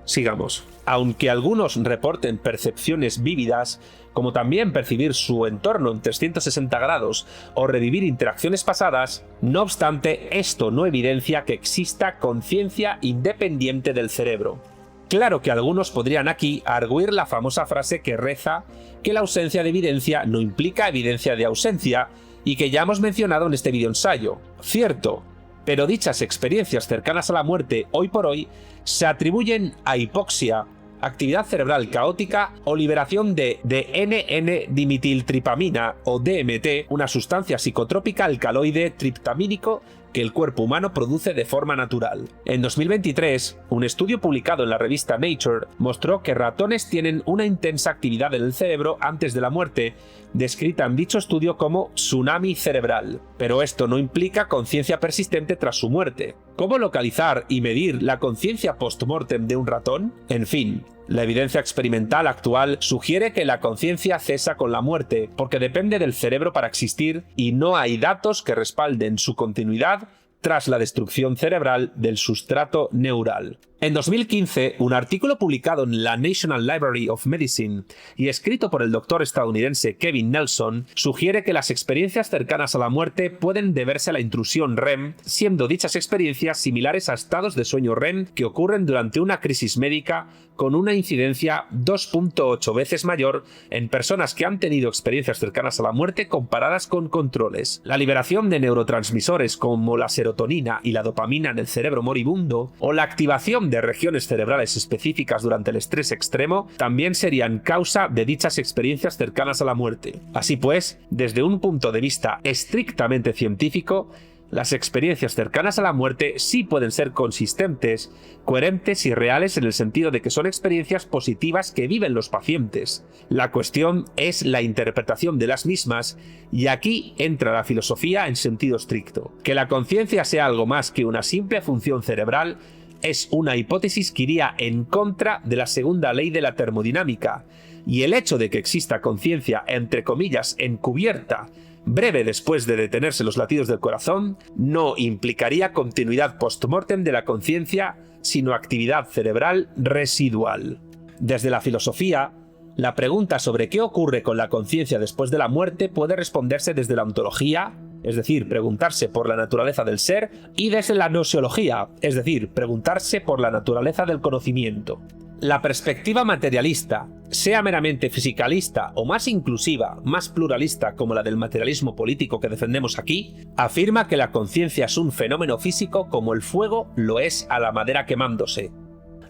Sigamos. Aunque algunos reporten percepciones vívidas, como también percibir su entorno en 360 grados o revivir interacciones pasadas, no obstante, esto no evidencia que exista conciencia independiente del cerebro. Claro que algunos podrían aquí arguir la famosa frase que reza que la ausencia de evidencia no implica evidencia de ausencia y que ya hemos mencionado en este videoensayo. Cierto, pero dichas experiencias cercanas a la muerte hoy por hoy se atribuyen a hipoxia, actividad cerebral caótica o liberación de N,N-dimitiltripamina o DMT, una sustancia psicotrópica alcaloide triptamínico que el cuerpo humano produce de forma natural. En 2023, un estudio publicado en la revista Nature mostró que ratones tienen una intensa actividad en el cerebro antes de la muerte, descrita en dicho estudio como tsunami cerebral. Pero esto no implica conciencia persistente tras su muerte. ¿Cómo localizar y medir la conciencia post-mortem de un ratón? En fin, la evidencia experimental actual sugiere que la conciencia cesa con la muerte, porque depende del cerebro para existir y no hay datos que respalden su continuidad tras la destrucción cerebral del sustrato neural. En 2015, un artículo publicado en la National Library of Medicine y escrito por el doctor estadounidense Kevin Nelson sugiere que las experiencias cercanas a la muerte pueden deberse a la intrusión REM, siendo dichas experiencias similares a estados de sueño REM que ocurren durante una crisis médica con una incidencia 2.8 veces mayor en personas que han tenido experiencias cercanas a la muerte comparadas con controles. La liberación de neurotransmisores como la serotonina y la dopamina en el cerebro moribundo o la activación de regiones cerebrales específicas durante el estrés extremo también serían causa de dichas experiencias cercanas a la muerte. Así pues, desde un punto de vista estrictamente científico, las experiencias cercanas a la muerte sí pueden ser consistentes, coherentes y reales en el sentido de que son experiencias positivas que viven los pacientes. La cuestión es la interpretación de las mismas y aquí entra la filosofía en sentido estricto. Que la conciencia sea algo más que una simple función cerebral es una hipótesis que iría en contra de la segunda ley de la termodinámica, y el hecho de que exista conciencia entre comillas encubierta breve después de detenerse los latidos del corazón, no implicaría continuidad post-mortem de la conciencia, sino actividad cerebral residual. Desde la filosofía, La pregunta sobre qué ocurre con la conciencia después de la muerte puede responderse desde la ontología, es decir, preguntarse por la naturaleza del ser, y desde la gnoseología, es decir, preguntarse por la naturaleza del conocimiento. La perspectiva materialista, sea meramente fisicalista o más inclusiva, más pluralista como la del materialismo político que defendemos aquí, afirma que la conciencia es un fenómeno físico como el fuego lo es a la madera quemándose.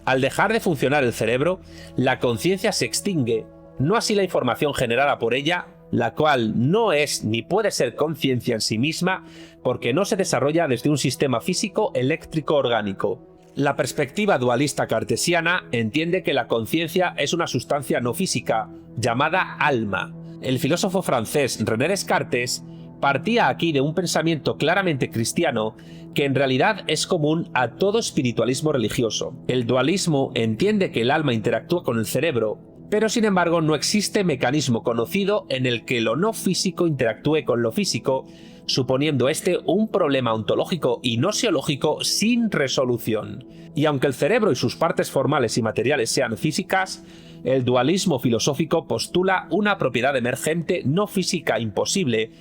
Al dejar de funcionar el cerebro, la conciencia se extingue, no así la información generada por ella, la cual no es ni puede ser conciencia en sí misma porque no se desarrolla desde un sistema físico eléctrico orgánico. La perspectiva dualista cartesiana entiende que la conciencia es una sustancia no física, llamada alma. El filósofo francés René Descartes partía aquí de un pensamiento claramente cristiano que en realidad es común a todo espiritualismo religioso. El dualismo entiende que el alma interactúa con el cerebro, pero sin embargo no existe mecanismo conocido en el que lo no físico interactúe con lo físico, suponiendo este un problema ontológico y gnoseológico sin resolución. Y aunque el cerebro y sus partes formales y materiales sean físicas, el dualismo filosófico postula una propiedad emergente no física imposible,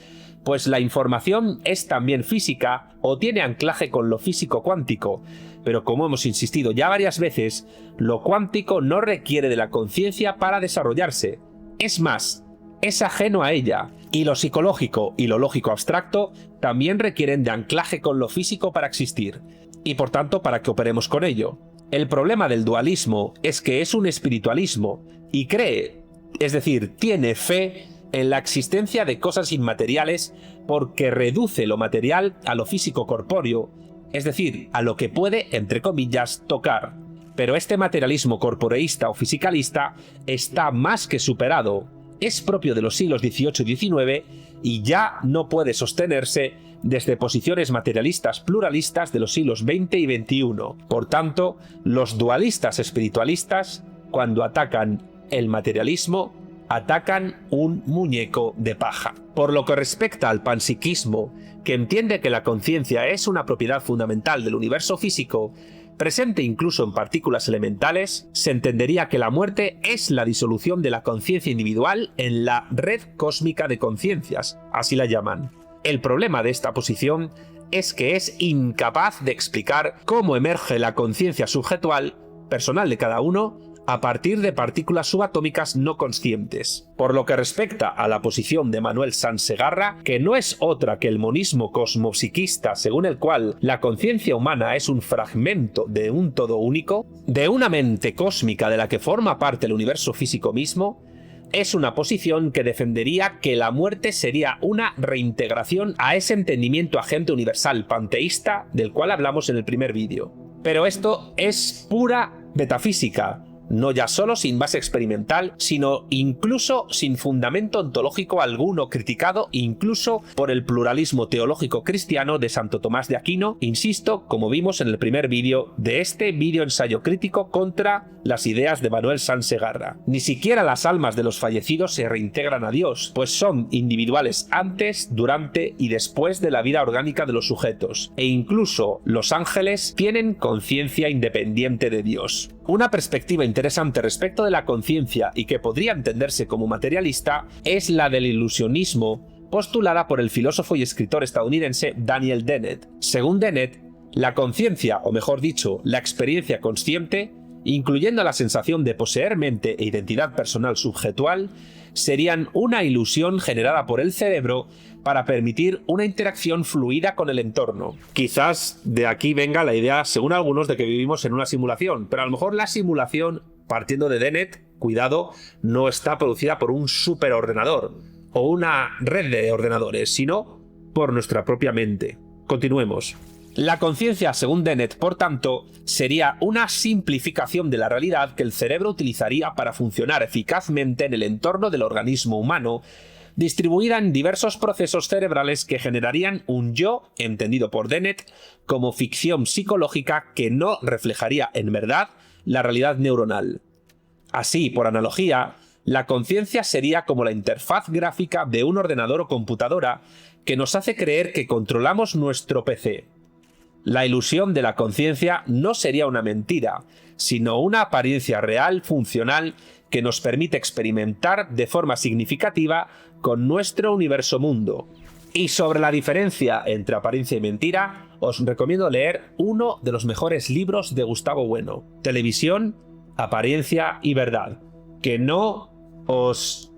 pues la información es también física o tiene anclaje con lo físico cuántico, pero como hemos insistido ya varias veces, lo cuántico no requiere de la conciencia para desarrollarse. Es más, es ajeno a ella, y lo psicológico y lo lógico abstracto también requieren de anclaje con lo físico para existir, y por tanto para que operemos con ello. El problema del dualismo es que es un espiritualismo, y cree, es decir, tiene fe en la existencia de cosas inmateriales porque reduce lo material a lo físico corpóreo, es decir, a lo que puede, entre comillas, tocar. Pero este materialismo corporeísta o fisicalista está más que superado. Es propio de los siglos XVIII y XIX y ya no puede sostenerse desde posiciones materialistas pluralistas de los siglos XX y XXI. Por tanto, los dualistas espiritualistas, cuando atacan el materialismo, atacan un muñeco de paja. Por lo que respecta al panpsiquismo, que entiende que la conciencia es una propiedad fundamental del universo físico, presente incluso en partículas elementales, se entendería que la muerte es la disolución de la conciencia individual en la red cósmica de conciencias, así la llaman. El problema de esta posición es que es incapaz de explicar cómo emerge la conciencia subjetual, personal de cada uno, a partir de partículas subatómicas no conscientes. Por lo que respecta a la posición de Manuel Sansegarra, que no es otra que el monismo cosmopsiquista según el cual la conciencia humana es un fragmento de un todo único, de una mente cósmica de la que forma parte el universo físico mismo, es una posición que defendería que la muerte sería una reintegración a ese entendimiento agente universal panteísta del cual hablamos en el primer vídeo. Pero esto es pura metafísica, no ya solo sin base experimental, sino incluso sin fundamento ontológico alguno, criticado incluso por el pluralismo teológico cristiano de Santo Tomás de Aquino, insisto, como vimos en el primer vídeo de este vídeo ensayo crítico contra las ideas de Manuel Sansegarra. Ni siquiera las almas de los fallecidos se reintegran a Dios, pues son individuales antes, durante y después de la vida orgánica de los sujetos, e incluso los ángeles tienen conciencia independiente de Dios. Una perspectiva interesante respecto de la conciencia y que podría entenderse como materialista es la del ilusionismo, postulada por el filósofo y escritor estadounidense Daniel Dennett. Según Dennett, la conciencia, o mejor dicho, la experiencia consciente, incluyendo la sensación de poseer mente e identidad personal subjetual, serían una ilusión generada por el cerebro para permitir una interacción fluida con el entorno. Quizás de aquí venga la idea, según algunos, de que vivimos en una simulación, pero a lo mejor la simulación, partiendo de Dennett, cuidado, no está producida por un superordenador o una red de ordenadores, sino por nuestra propia mente. Continuemos. La conciencia, según Dennett, por tanto, sería una simplificación de la realidad que el cerebro utilizaría para funcionar eficazmente en el entorno del organismo humano, distribuida en diversos procesos cerebrales que generarían un yo, entendido por Dennett, como ficción psicológica que no reflejaría en verdad la realidad neuronal. Así, por analogía, la conciencia sería como la interfaz gráfica de un ordenador o computadora que nos hace creer que controlamos nuestro PC. La ilusión de la conciencia no sería una mentira, sino una apariencia real, funcional, que nos permite experimentar de forma significativa con nuestro universo mundo. Y sobre la diferencia entre apariencia y mentira, os recomiendo leer uno de los mejores libros de Gustavo Bueno, Televisión, Apariencia y Verdad. Que no os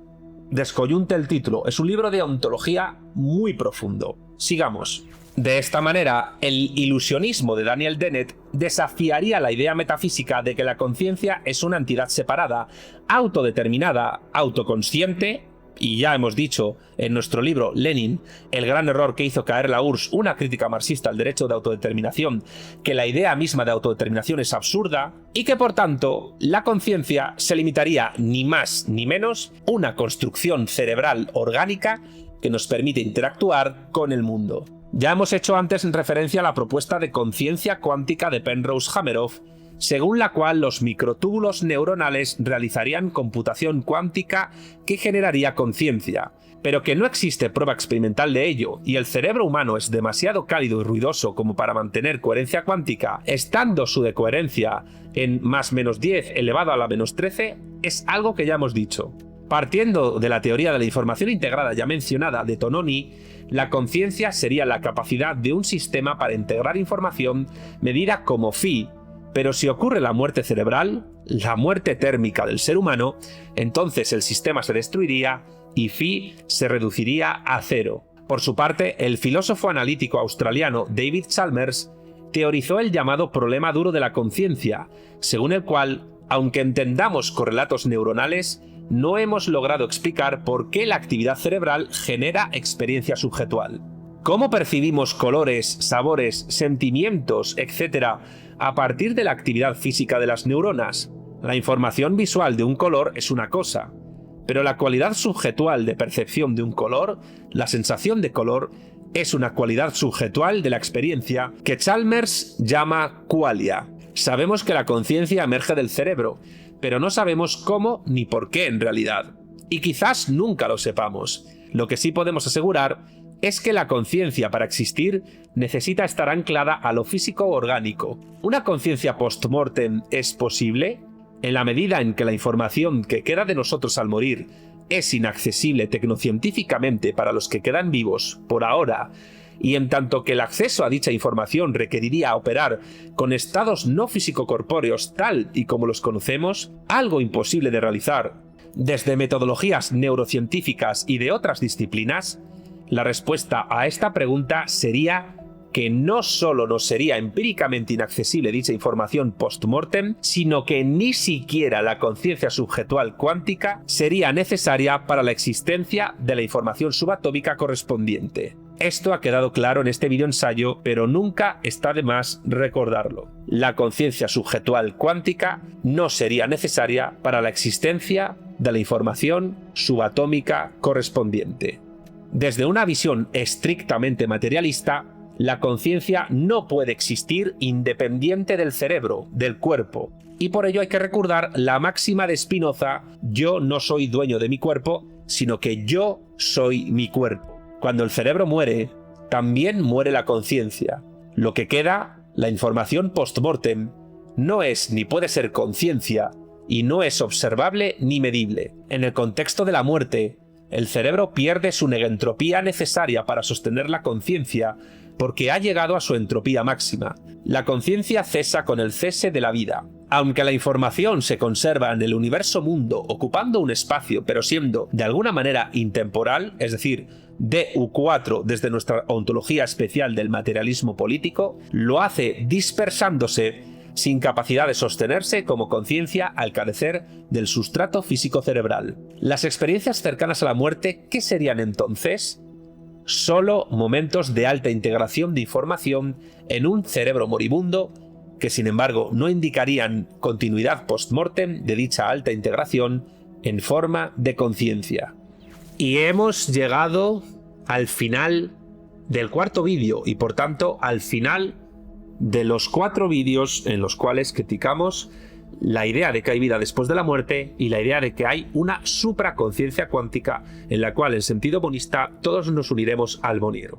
descoyunte el título, es un libro de ontología muy profundo. Sigamos. De esta manera, el ilusionismo de Daniel Dennett desafiaría la idea metafísica de que la conciencia es una entidad separada, autodeterminada, autoconsciente, y ya hemos dicho en nuestro libro Lenin, el gran error que hizo caer la URSS, una crítica marxista al derecho de autodeterminación, que la idea misma de autodeterminación es absurda, y que por tanto la conciencia se limitaría ni más ni menos una construcción cerebral orgánica que nos permite interactuar con el mundo. Ya hemos hecho antes referencia a la propuesta de conciencia cuántica de Penrose-Hameroff, según la cual los microtúbulos neuronales realizarían computación cuántica que generaría conciencia, pero que no existe prueba experimental de ello, y el cerebro humano es demasiado cálido y ruidoso como para mantener coherencia cuántica, estando su decoherencia en +-10 elevado a la -13, es algo que ya hemos dicho. Partiendo de la teoría de la información integrada ya mencionada de Tononi, la conciencia sería la capacidad de un sistema para integrar información medida como phi, pero si ocurre la muerte cerebral, la muerte térmica del ser humano, entonces el sistema se destruiría y phi se reduciría a 0. Por su parte, el filósofo analítico australiano David Chalmers teorizó el llamado problema duro de la conciencia, según el cual, aunque entendamos correlatos neuronales, no hemos logrado explicar por qué la actividad cerebral genera experiencia subjetual. ¿Cómo percibimos colores, sabores, sentimientos, etc. a partir de la actividad física de las neuronas? La información visual de un color es una cosa, pero la cualidad subjetual de percepción de un color, la sensación de color, es una cualidad subjetual de la experiencia que Chalmers llama qualia. Sabemos que la conciencia emerge del cerebro, pero no sabemos cómo ni por qué en realidad. Y quizás nunca lo sepamos. Lo que sí podemos asegurar es que la conciencia para existir necesita estar anclada a lo físico orgánico. ¿Una conciencia post-mortem es posible? En la medida en que la información que queda de nosotros al morir es inaccesible tecnocientíficamente para los que quedan vivos por ahora, y en tanto que el acceso a dicha información requeriría operar con estados no físico-corpóreos tal y como los conocemos, algo imposible de realizar desde metodologías neurocientíficas y de otras disciplinas, la respuesta a esta pregunta sería que no solo nos sería empíricamente inaccesible dicha información post-mortem, sino que ni siquiera la conciencia subjetual cuántica sería necesaria para la existencia de la información subatómica correspondiente. Esto ha quedado claro en este videoensayo, pero nunca está de más recordarlo. La conciencia subjetual cuántica no sería necesaria para la existencia de la información subatómica correspondiente. Desde una visión estrictamente materialista, la conciencia no puede existir independiente del cerebro, del cuerpo, y por ello hay que recordar la máxima de Spinoza: yo no soy dueño de mi cuerpo, sino que yo soy mi cuerpo. Cuando el cerebro muere, también muere la conciencia. Lo que queda, la información post-mortem, no es ni puede ser conciencia, y no es observable ni medible. En el contexto de la muerte, el cerebro pierde su negentropía necesaria para sostener la conciencia, porque ha llegado a su entropía máxima. La conciencia cesa con el cese de la vida. Aunque la información se conserva en el universo mundo ocupando un espacio pero siendo de alguna manera intemporal, es decir, DU4 desde nuestra ontología especial del materialismo político, lo hace dispersándose sin capacidad de sostenerse como conciencia al carecer del sustrato físico cerebral. Las experiencias cercanas a la muerte, ¿qué serían entonces? Solo momentos de alta integración de información en un cerebro moribundo que sin embargo no indicarían continuidad post-mortem de dicha alta integración en forma de conciencia. Y hemos llegado al final del cuarto vídeo y por tanto al final de los 4 vídeos en los cuales criticamos la idea de que hay vida después de la muerte y la idea de que hay una supraconciencia cuántica en la cual en sentido monista todos nos uniremos al morir.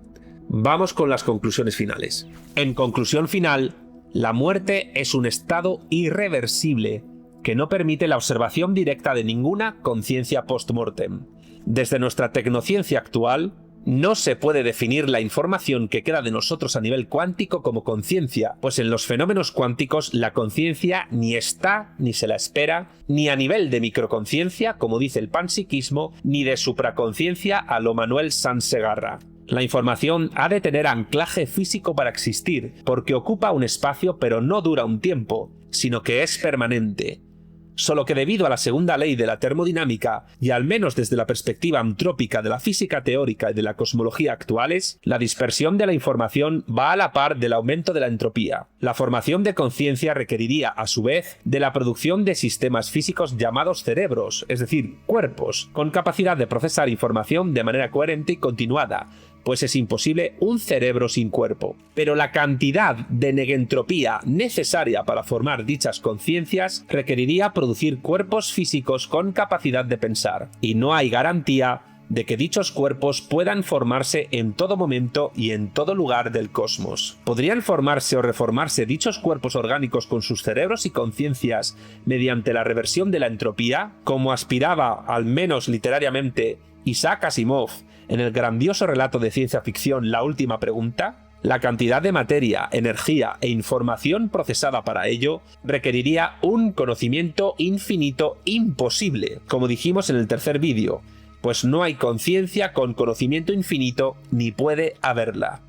Vamos con las conclusiones finales. En conclusión final, la muerte es un estado irreversible que no permite la observación directa de ninguna conciencia post-mortem. Desde nuestra tecnociencia actual, no se puede definir la información que queda de nosotros a nivel cuántico como conciencia, pues en los fenómenos cuánticos la conciencia ni está, ni se la espera, ni a nivel de microconciencia, como dice el panpsiquismo, ni de supraconciencia a lo Manuel Sansegarra. La información ha de tener anclaje físico para existir, porque ocupa un espacio pero no dura un tiempo, sino que es permanente. Solo que debido a la segunda ley de la termodinámica, y al menos desde la perspectiva antrópica de la física teórica y de la cosmología actuales, la dispersión de la información va a la par del aumento de la entropía. La formación de conciencia requeriría, a su vez, de la producción de sistemas físicos llamados cerebros, es decir, cuerpos, con capacidad de procesar información de manera coherente y continuada, pues es imposible un cerebro sin cuerpo. Pero la cantidad de negentropía necesaria para formar dichas conciencias requeriría producir cuerpos físicos con capacidad de pensar, y no hay garantía de que dichos cuerpos puedan formarse en todo momento y en todo lugar del cosmos. ¿Podrían formarse o reformarse dichos cuerpos orgánicos con sus cerebros y conciencias mediante la reversión de la entropía, como aspiraba, al menos literariamente, Isaac Asimov en el grandioso relato de ciencia ficción La última pregunta? La cantidad de materia, energía e información procesada para ello requeriría un conocimiento infinito imposible, como dijimos en el tercer vídeo, pues no hay conciencia con conocimiento infinito ni puede haberla.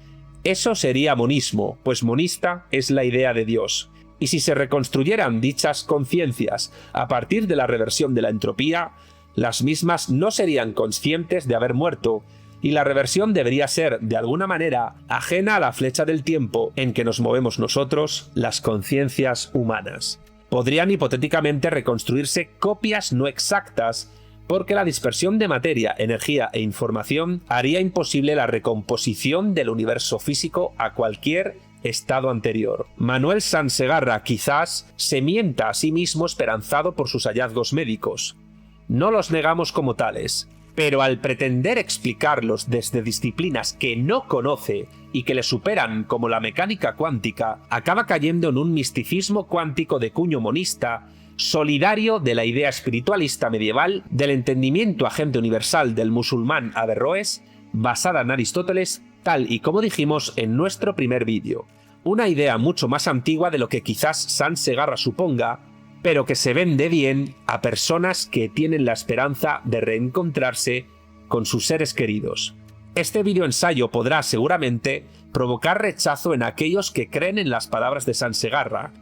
Eso sería monismo, pues monista es la idea de Dios. Y si se reconstruyeran dichas conciencias a partir de la reversión de la entropía, las mismas no serían conscientes de haber muerto, y la reversión debería ser, de alguna manera, ajena a la flecha del tiempo en que nos movemos nosotros, las conciencias humanas. Podrían hipotéticamente reconstruirse copias no exactas, porque la dispersión de materia, energía e información haría imposible la recomposición del universo físico a cualquier estado anterior. Manuel Sansegarra quizás se mienta a sí mismo esperanzado por sus hallazgos médicos. No los negamos como tales, pero al pretender explicarlos desde disciplinas que no conoce y que le superan como la mecánica cuántica, acaba cayendo en un misticismo cuántico de cuño monista, solidario de la idea espiritualista medieval del entendimiento agente universal del musulmán Averroes, basada en Aristóteles, tal y como dijimos en nuestro primer vídeo. Una idea mucho más antigua de lo que quizás Sansegarra suponga, pero que se vende bien a personas que tienen la esperanza de reencontrarse con sus seres queridos. Este videoensayo podrá seguramente provocar rechazo en aquellos que creen en las palabras de Sansegarra,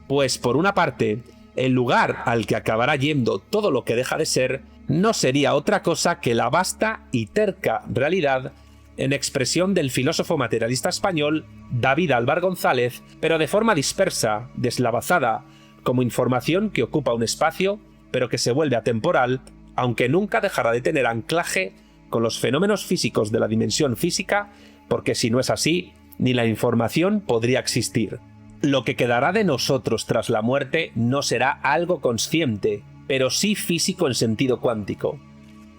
pues por una parte, el lugar al que acabará yendo todo lo que deja de ser no sería otra cosa que la vasta y terca realidad en expresión del filósofo materialista español David Álvar González, pero de forma dispersa, deslavazada, como información que ocupa un espacio, pero que se vuelve atemporal, aunque nunca dejará de tener anclaje con los fenómenos físicos de la dimensión física, porque si no es así, ni la información podría existir. Lo que quedará de nosotros tras la muerte no será algo consciente, pero sí físico en sentido cuántico.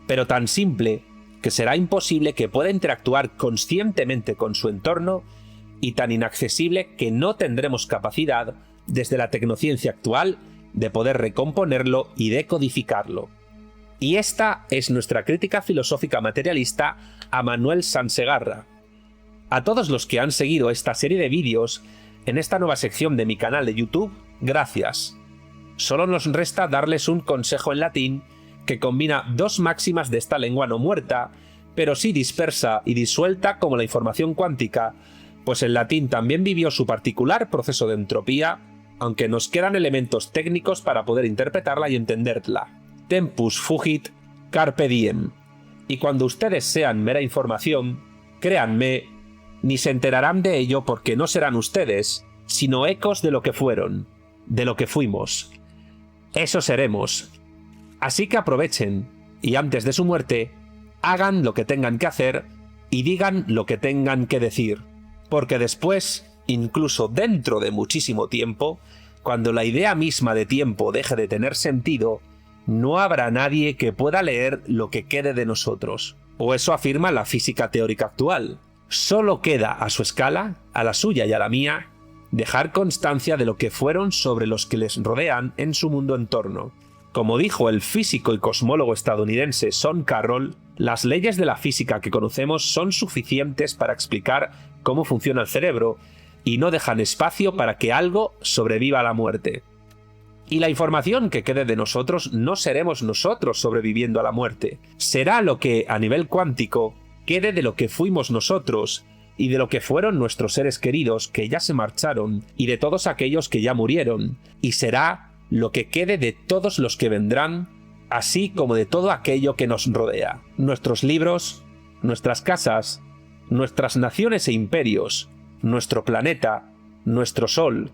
Pero tan simple que será imposible que pueda interactuar conscientemente con su entorno, y tan inaccesible que no tendremos capacidad, desde la tecnociencia actual, de poder recomponerlo y decodificarlo. Y esta es nuestra crítica filosófica materialista a Manuel Sansegarra. A todos los que han seguido esta serie de vídeos en esta nueva sección de mi canal de YouTube, gracias. Solo nos resta darles un consejo en latín que combina dos máximas de esta lengua no muerta, pero sí dispersa y disuelta como la información cuántica, pues el latín también vivió su particular proceso de entropía, aunque nos quedan elementos técnicos para poder interpretarla y entenderla. Tempus fugit, carpe diem. Y cuando ustedes sean mera información, créanme, ni se enterarán de ello porque no serán ustedes, sino ecos de lo que fueron, de lo que fuimos. Eso seremos. Así que aprovechen, y antes de su muerte, hagan lo que tengan que hacer y digan lo que tengan que decir. Porque después, incluso dentro de muchísimo tiempo, cuando la idea misma de tiempo deje de tener sentido, no habrá nadie que pueda leer lo que quede de nosotros. O eso afirma la física teórica actual. Solo queda a su escala, a la suya y a la mía, dejar constancia de lo que fueron sobre los que les rodean en su mundo entorno. Como dijo el físico y cosmólogo estadounidense Sean Carroll, las leyes de la física que conocemos son suficientes para explicar cómo funciona el cerebro y no dejan espacio para que algo sobreviva a la muerte. Y la información que quede de nosotros no seremos nosotros sobreviviendo a la muerte. Será lo que, a nivel cuántico, quede de lo que fuimos nosotros y de lo que fueron nuestros seres queridos que ya se marcharon y de todos aquellos que ya murieron. Y será lo que quede de todos los que vendrán, así como de todo aquello que nos rodea. Nuestros libros, nuestras casas, nuestras naciones e imperios, nuestro planeta, nuestro sol,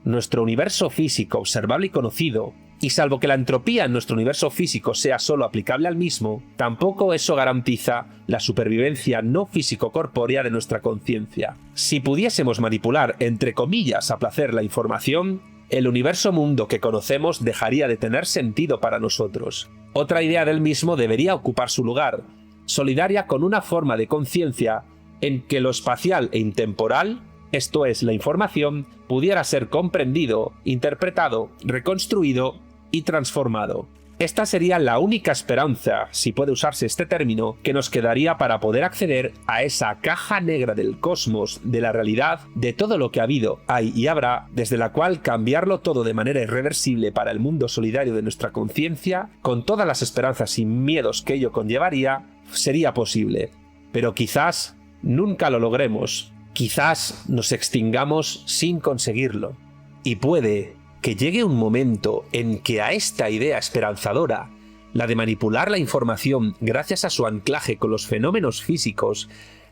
nuestro universo físico observable y conocido, y salvo que la entropía en nuestro universo físico sea solo aplicable al mismo, tampoco eso garantiza la supervivencia no físico-corpórea de nuestra conciencia. Si pudiésemos manipular, entre comillas, a placer la información, el universo mundo que conocemos dejaría de tener sentido para nosotros. Otra idea del mismo debería ocupar su lugar, solidaria con una forma de conciencia en que lo espacial e intemporal, esto es, la información, pudiera ser comprendido, interpretado, reconstruido y transformado. Esta sería la única esperanza, si puede usarse este término, que nos quedaría para poder acceder a esa caja negra del cosmos, de la realidad, de todo lo que ha habido, hay y habrá, desde la cual cambiarlo todo de manera irreversible para el mundo solidario de nuestra conciencia, con todas las esperanzas y miedos que ello conllevaría, sería posible. Pero quizás nunca lo logremos. Quizás nos extingamos sin conseguirlo. Y puede que llegue un momento en que a esta idea esperanzadora, la de manipular la información gracias a su anclaje con los fenómenos físicos,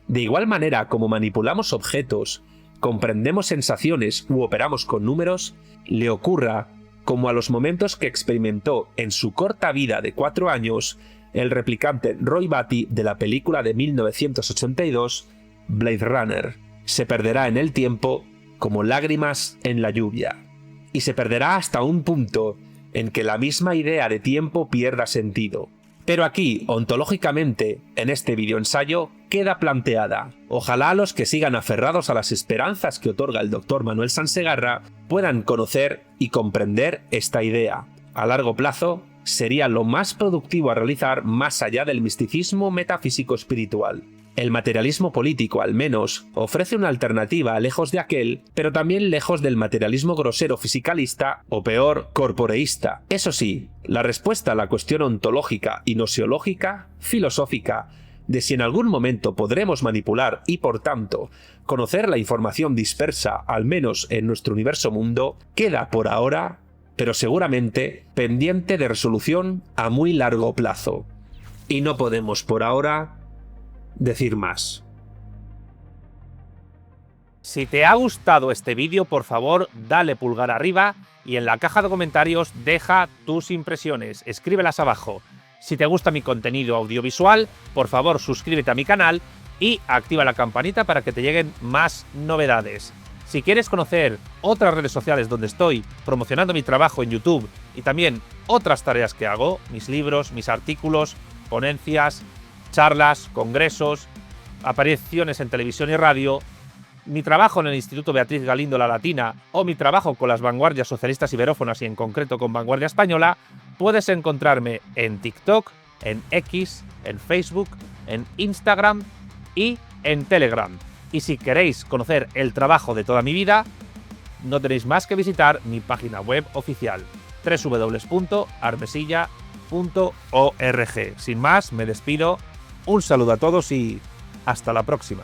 de igual manera como manipulamos objetos, comprendemos sensaciones u operamos con números, le ocurra como a los momentos que experimentó en su corta vida de 4 años el replicante Roy Batty de la película de 1982, Blade Runner. Se perderá en el tiempo como lágrimas en la lluvia. Y se perderá hasta un punto en que la misma idea de tiempo pierda sentido. Pero aquí, ontológicamente, en este videoensayo, queda planteada. Ojalá los que sigan aferrados a las esperanzas que otorga el Dr. Manuel Sansegarra puedan conocer y comprender esta idea. A largo plazo, sería lo más productivo a realizar más allá del misticismo metafísico espiritual. El materialismo político, al menos, ofrece una alternativa lejos de aquel, pero también lejos del materialismo grosero fisicalista o peor, corporeísta. Eso sí, la respuesta a la cuestión ontológica y gnoseológica, filosófica, de si en algún momento podremos manipular y, por tanto, conocer la información dispersa, al menos en nuestro universo mundo, queda por ahora, pero seguramente, pendiente de resolución a muy largo plazo. Y no podemos por ahora decir más. Si te ha gustado este vídeo, por favor, dale pulgar arriba y en la caja de comentarios deja tus impresiones, escríbelas abajo. Si te gusta mi contenido audiovisual, por favor, suscríbete a mi canal y activa la campanita para que te lleguen más novedades. Si quieres conocer otras redes sociales donde estoy promocionando mi trabajo en YouTube y también otras tareas que hago, mis libros, mis artículos, ponencias, charlas, congresos, apariciones en televisión y radio, mi trabajo en el Instituto Beatriz Galindo La Latina o mi trabajo con las vanguardias socialistas iberófonas y en concreto con Vanguardia Española, puedes encontrarme en TikTok, en X, en Facebook, en Instagram y en Telegram. Y si queréis conocer el trabajo de toda mi vida, no tenéis más que visitar mi página web oficial www.armesilla.org. Sin más, me despido. Un saludo a todos y hasta la próxima.